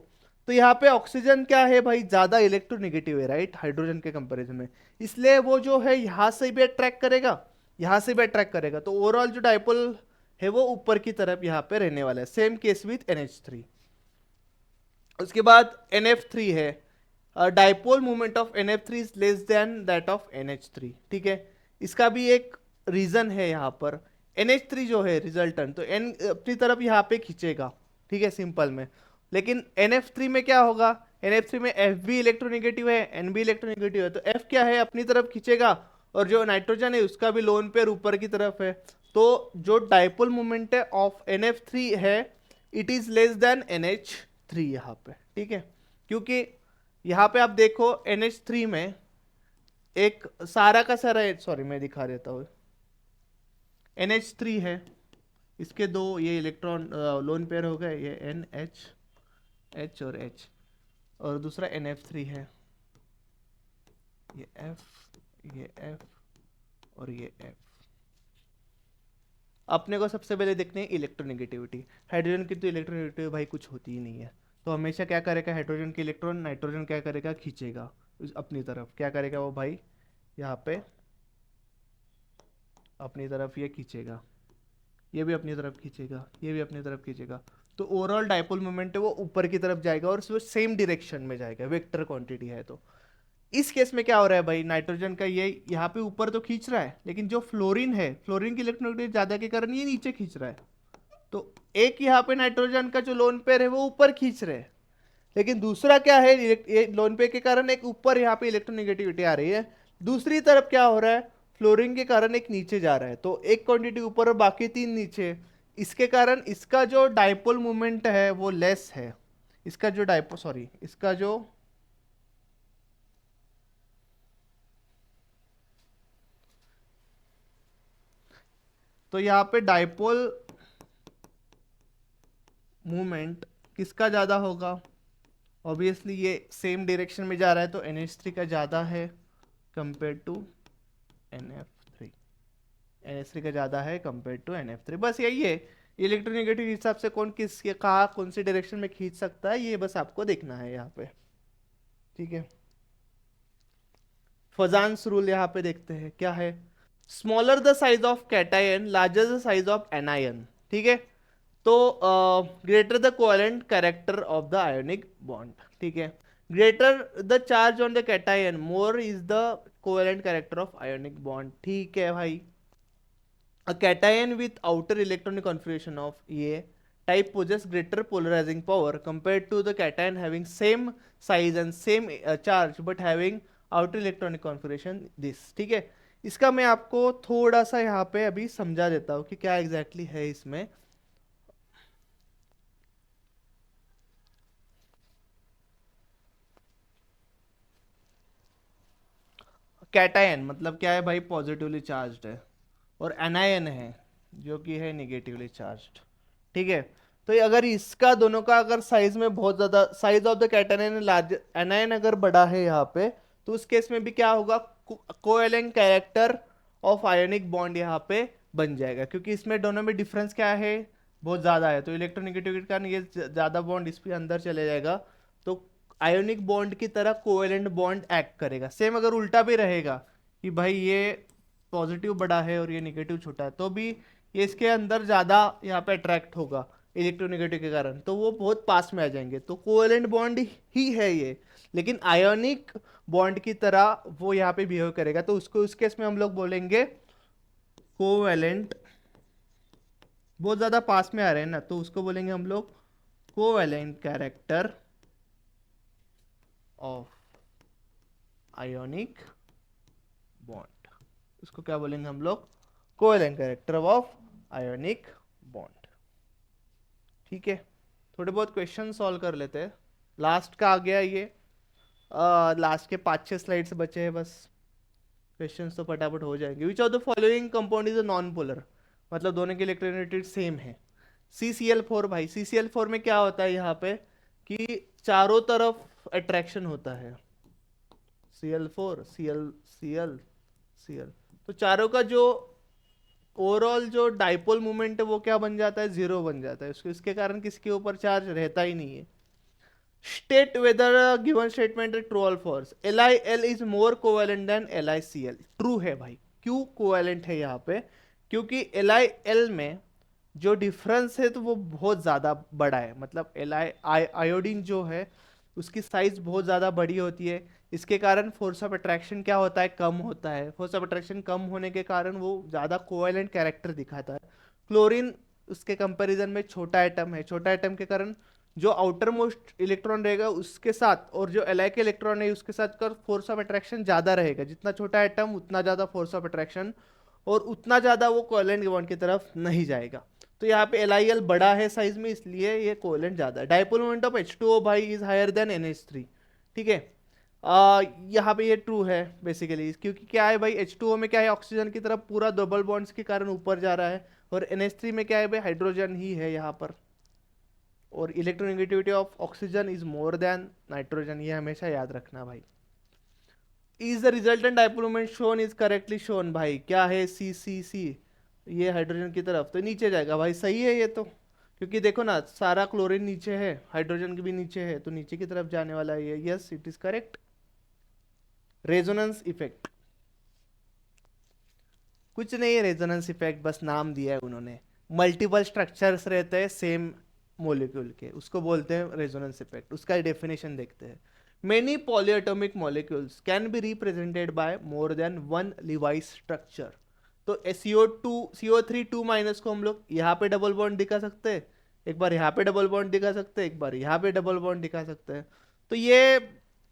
तो यहाँ पे ऑक्सीजन क्या है भाई, ज्यादा इलेक्ट्रोनेगेटिव है राइट, हाइड्रोजन के कंपैरिजन में, इसलिए वो जो है यहाँ से भी अट्रैक्ट करेगा, यहाँ से भी अट्रैक्ट करेगा, तो ओवरऑल जो डाइपोल है वो ऊपर की तरफ यहाँ पे रहने वाला है। Same case with NH3। उसके बाद NF3 है, dipole movement of NF3 is less than that of NH3। ठीक है, इसका भी एक रीजन है यहाँ पर, NH3 जो है रिजल्टेंट, तो N अपनी तरफ यहाँ पे खींचेगा, ठीक है सिंपल में, लेकिन NF3 में क्या होगा, NF3 में F भी इलेक्ट्रोनेगेटिव है, N भी इलेक्ट्रोनेगेटिव है, तो F क्या है, अपनी तरफ खींचेगा, और जो नाइट्रोजन है उसका भी लोन पेयर ऊपर की तरफ है, तो जो डाइपोल मूवमेंट है ऑफ NF3 है it is less than NH3 यहाँ पे। ठीक है, क्योंकि यहाँ पे आप देखो NH3 में एक सारा का सारा, सॉरी मैं दिखा देता हूँ, NH3 है, इसके दो ये इलेक्ट्रॉन लोन पेयर हो गए, ये NH H और H, और दूसरा NF3 है, ये F और ये F। अपने को सबसे पहले देखने हैं इलेक्ट्रोनेगेटिविटी। हाइड्रोजन की तो इलेक्ट्रोनेगेटिविटी भाई कुछ होती ही नहीं है, तो हमेशा क्या करेगा, हाइड्रोजन के इलेक्ट्रॉन नाइट्रोजन क्या करेगा, खींचेगा अपनी तरफ, क्या करेगा वो भाई, यहाँ पे अपनी तरफ ये खींचेगा, ये भी अपनी तरफ खींचेगा, ये भी अपनी तरफ खींचेगा, तो ओवरऑल डाइपोल मोमेंट है वो ऊपर की तरफ जाएगा और वो सेम डायरेक्शन में जाएगा, वेक्टर क्वांटिटी है। तो इस केस में क्या हो रहा है भाई, नाइट्रोजन का ये यहाँ पे ऊपर तो खींच रहा है, लेकिन जो फ्लोरीन है, फ्लोरीन की इलेक्ट्रोनेगेटिविटी ज्यादा के कारण ये नीचे खींच रहा है। तो एक यहाँ पे नाइट्रोजन का जो लोन पेयर है वो ऊपर खींच रहे हैं, लेकिन दूसरा क्या है, ये लोन पेयर के कारण एक ऊपर यहाँ पे इलेक्ट्रोनेगेटिविटी आ रही है। दूसरी तरफ क्या हो रहा है, फ्लोरीन के कारण एक नीचे जा रहा है, तो एक क्वांटिटी ऊपर और बाकी तीन नीचे। इसके कारण इसका जो डाइपोल मोमेंट है वो लेस है। इसका जो डाइपो सॉरी इसका जो तो यहाँ पे डाइपोल मूवमेंट किसका ज़्यादा होगा, ऑब्वियसली ये सेम डायरेक्शन में जा रहा है तो NH3 का ज़्यादा है कंपेयर टू NF3। NH3 का ज़्यादा है कंपेयर टू NF3, बस यही है। इलेक्ट्रोनेगेटिव हिसाब से कौन किसके कहाँ कौन सी डायरेक्शन में खींच सकता है, ये बस आपको देखना है यहाँ पे, ठीक है। फजान्स रूल यहाँ पे देखते हैं क्या है, smaller the size of cation larger the size of anion, ठीक है। तो greater the covalent character of the ionic bond, ठीक है। Greater the charge on the cation more is the covalent character of ionic bond, ठीक है भाई। A cation with outer electronic configuration of A type possess greater polarizing power compared to the cation having same size and same charge but having outer electronic configuration this, ठीक है। इसका मैं आपको थोड़ा सा यहाँ पे अभी समझा देता हूँ कि क्या एग्जैक्टली exactly है इसमें। कैटायन मतलब क्या है भाई, पॉजिटिवली चार्ज्ड है, और एनायन है जो कि है निगेटिवली चार्ज्ड, ठीक है। तो ये अगर इसका दोनों का अगर साइज में बहुत ज्यादा, size of the cation large, anion अगर बड़ा है यहाँ पे, तो उस केस में भी क्या होगा, covalent character of ionic bond यहाँ पे बन जाएगा, क्योंकि इसमें दोनों में डिफरेंस क्या है, बहुत ज्यादा है। तो इलेक्ट्रोनेगेटिविटी का ये ज्यादा बॉन्ड इस पे अंदर चले जाएगा, तो आयोनिक बॉन्ड की तरह कोवेलेंट बॉन्ड एक्ट करेगा। सेम अगर उल्टा भी रहेगा कि भाई ये पॉजिटिव बड़ा है और ये निगेटिव छोटा है, तो भी ये इसके अंदर ज़्यादा यहाँ पे अट्रैक्ट होगा इलेक्ट्रोनेगेटिव के कारण, तो वो बहुत पास में आ जाएंगे। तो कोवेलेंट बॉन्ड ही है ये, लेकिन आयोनिक बॉन्ड की तरह वो यहाँ पे बिहेव करेगा, तो उसको उस केस में हम लोग बोलेंगे कोवेलेंट। बहुत ज़्यादा पास में आ रहे हैं ना, तो उसको बोलेंगे हम लोग covalent character of ionic bond. उसको क्या बोलेंगे हम लोग, covalent character of ionic bond, ठीक है। थोड़े बहुत क्वेश्चन सॉल्व कर लेते हैं, लास्ट का आ गया ये, लास्ट के 5-6 स्लाइड्स बचे हैं बस, क्वेश्चंस तो फटाफट हो जाएंगे। विच of the following compound is a non polar, मतलब दोनों की इलेक्ट्रोनेगेटिविटी सेम है। CCl4 भाई, CCl4 में क्या होता है यहाँ पे कि चारों तरफ अट्रैक्शन होता है, Cl4 Cl तो चारों का जो ओवरऑल जो डाइपोल मोमेंट है वो क्या बन जाता है, 0 बन जाता है। इसके कारण किसके ऊपर चार्ज रहता ही नहीं है। State whether given statement true और false, LiL is more covalent than LiCl, true है भाई। क्यों कोवेलेंट है यहाँ पे, क्योंकि LiL में जो डिफरेंस है तो वो बहुत ज़्यादा बड़ा है, मतलब आयोडीन जो है उसकी साइज बहुत ज़्यादा बड़ी होती है, इसके कारण फोर्स ऑफ अट्रैक्शन क्या होता है, कम होता है। फोर्स ऑफ अट्रैक्शन कम होने के कारण वो ज़्यादा कोवेलेंट कैरेक्टर दिखाता है। क्लोरीन उसके कंपैरिजन में छोटा एटम है, छोटा एटम के कारण जो आउटर मोस्ट इलेक्ट्रॉन रहेगा उसके साथ और जो एलाई के इलेक्ट्रॉन है उसके साथ का फोर्स ऑफ अट्रैक्शन ज़्यादा रहेगा। जितना छोटा एटम उतना ज़्यादा फोर्स ऑफ अट्रैक्शन, और उतना ज़्यादा वो कोवेलेंट बॉन्ड की तरफ नहीं जाएगा। तो यहाँ पे LiL बड़ा है साइज में, इसलिए ये कोवेलेंट ज़्यादा है। डाइपोल मोमेंट ऑफ H2O भाई इज हायर देन NH3, ठीक है। यहाँ पे ये ट्रू है बेसिकली, क्योंकि क्या है भाई, H2O में क्या है, ऑक्सीजन की तरफ पूरा डबल बॉन्ड्स के कारण ऊपर जा रहा है, और NH3 में क्या है भाई, हाइड्रोजन ही है यहाँ पर, और electronegativity of oxygen is more than nitrogen, ये हमेशा याद रखना भाई। Is the resultant dipole moment shown is correctly shown, भाई क्या है, CCC, ये हाइड्रोजन की तरफ तो नीचे जाएगा भाई, सही है ये तो, क्योंकि देखो ना सारा क्लोरीन नीचे है, हाइड्रोजन की भी नीचे है, तो नीचे की तरफ जाने वाला है ये, yes it is correct. Resonance effect कुछ नहीं है, रेजोनेंस इफेक्ट बस नाम दिया है उन्होंने। मल्टीपल स्ट्रक्चर्स रहते हैं सेम मोलिक्यूल के, उसको बोलते हैं रेजोनेंस इफेक्ट। उसका डेफिनेशन देखते हैं। Many polyatomic molecules can be represented by more than one Levi's structure. तो CO3 2 माइनस को हम लोग यहाँ पे डबल बॉन्ड दिखा सकते हैं, एक बार यहाँ पे डबल बॉन्ड दिखा सकते हैं, एक बार यहाँ पे डबल बॉन्ड दिखा सकते हैं। तो ये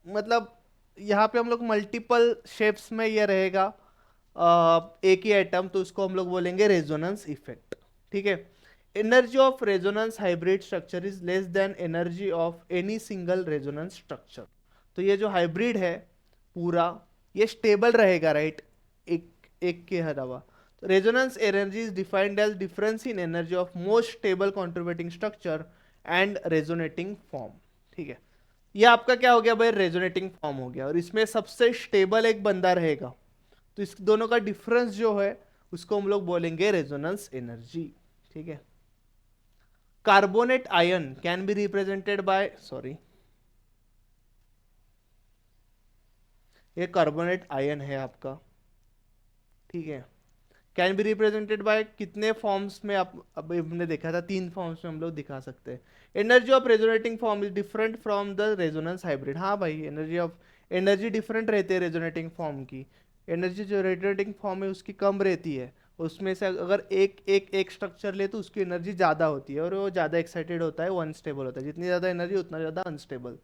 मतलब यहाँ पे हम लोग मल्टीपल शेप्स में ये रहेगा एक ही एटम, तो उसको हम लोग बोलेंगे रेजोनेंस इफेक्ट। ठीक है। Energy of resonance hybrid structure is less than energy of any single resonance structure. तो ये जो हाइब्रिड है पूरा, ये स्टेबल रहेगा, राइट, एक एक के अलावा। तो resonance energy is defined age difference in energy of most stable contributing structure and resonating form. ठीक है। ये आपका क्या हो गया भाई, रेजोनेटिंग फॉर्म हो गया, और इसमें सबसे स्टेबल एक बंदा रहेगा, तो इस दोनों का डिफरेंस जो है उसको हम लोग बोलेंगे रेजोनेंस एनर्जी। ठीक है। Carbonate ion can be represented by, sorry, ये कार्बोनेट आयन है आपका। ठीक है। कैन बी रिप्रेजेंटेड बाय कितने फॉर्म्स में, आप अब हमने देखा था 3 फॉर्म्स में हम लोग दिखा सकते हैं। Energy of resonating form is different from the resonance hybrid. हाँ भाई, एनर्जी डिफरेंट रहती है रेजोनेटिंग फॉर्म की। एनर्जी जो रेजोनेटिंग फॉर्म है उसकी कम रहती है, उसमें से अगर एक स्ट्रक्चर ले तो उसकी एनर्जी ज़्यादा होती है, और वो ज़्यादा एक्साइटेड होता है, वो अनस्टेबल होता है। जितनी ज़्यादा एनर्जी उतना ज़्यादा अनस्टेबल।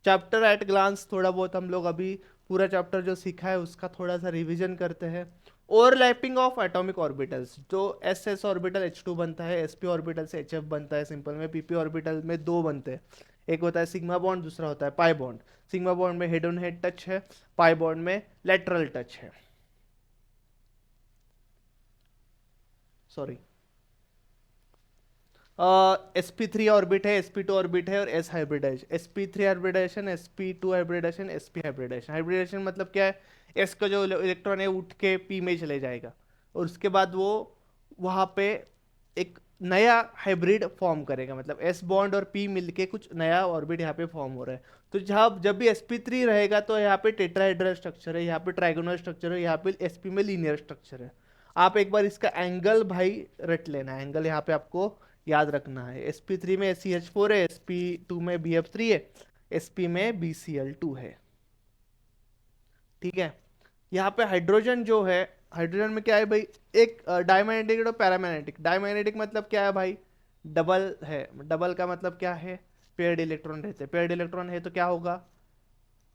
चैप्टर एट ग्लांस थोड़ा बहुत हम लोग अभी पूरा चैप्टर जो सीखा है उसका थोड़ा सा रिवीजन करते हैं। ओवरलैपिंग ऑफ एटॉमिक ऑर्बिटल्स, जो एस ऑर्बिटल H2 बनता है, sp ऑर्बिटल से HF बनता है सिंपल में, pp ऑर्बिटल में 2 बनते हैं, एक होता है सिग्मा बॉन्ड, दूसरा होता है पाई बॉन्ड। सिग्मा बॉन्ड में हेड ऑन हेड टच है, पाई बॉन्ड में लेटरल टच है, सॉरी। sp3 ऑर्बिट है, sp2 ऑर्बिट है, और s hybridisation, sp3 hybridisation, sp2 hybridisation, sp hybridisation. Hybridisation मतलब क्या है, s का जो इलेक्ट्रॉन है उठ के p में चले जाएगा, और उसके बाद वो वहाँ पे एक नया हाइब्रिड फॉर्म करेगा, मतलब s बॉन्ड और p मिलके कुछ नया ऑर्बिट यहाँ पे फॉर्म हो रहा है। तो जहाँ जब भी sp3 रहेगा तो यहाँ पे टेट्राहेड्रल स्ट्रक्चर है, यहाँ पे ट्राइगोनल स्ट्रक्चर है, यहाँ पे sp में लीनियर स्ट्रक्चर है। आप एक बार इसका एंगल भाई रट लेना, एंगल यहाँ पे आपको याद रखना है। sp3 में CH4 है, sp2 में BF3 है, sp में BCl2 है। ठीक है। यहाँ पे हाइड्रोजन जो है, हाइड्रोजन में क्या है भाई, एक डायमैग्नेटिक और पैरामैग्नेटिक। डायमैग्नेटिक मतलब क्या है भाई, डबल है, डबल का मतलब क्या है, पेयर्ड इलेक्ट्रॉन रहते हैं। पेयर्ड इलेक्ट्रॉन है तो क्या होगा,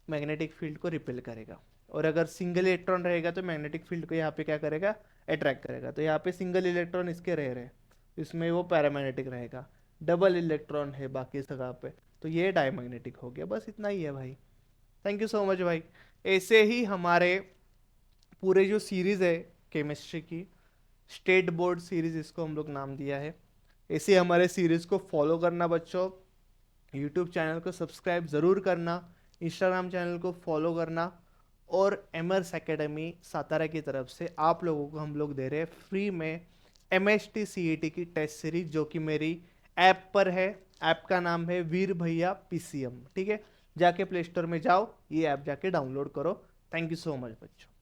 मैग्नेटिक फील्ड को रिपेल करेगा, और अगर सिंगल इलेक्ट्रॉन रहेगा तो मैग्नेटिक फील्ड को यहाँ पे क्या करेगा, अट्रैक्ट करेगा। तो यहाँ पे सिंगल इलेक्ट्रॉन इसके रह रहे, इसमें वो पैरामैग्नेटिक रहेगा। डबल इलेक्ट्रॉन है बाकी जगह पे, तो ये डायमैग्नेटिक हो गया। बस इतना ही है भाई। थैंक यू सो मच भाई। ऐसे ही हमारे पूरे जो सीरीज़ है केमिस्ट्री की, स्टेट बोर्ड सीरीज़ इसको हम लोग नाम दिया है, ऐसे हमारे सीरीज़ को फॉलो करना बच्चों। यूट्यूब चैनल को सब्सक्राइब ज़रूर करना, इंस्टाग्राम चैनल को फॉलो करना, और एमर्स एकेडमी सातारा की तरफ से आप लोगों को हम लोग दे रहे हैं फ्री में MHT CET की टेस्ट सीरीज, जो कि मेरी ऐप पर है। ऐप का नाम है वीर भैया PCM। ठीक है, जाके प्ले स्टोर में जाओ, ये ऐप जाके डाउनलोड करो। थैंक यू सो मच बच्चों।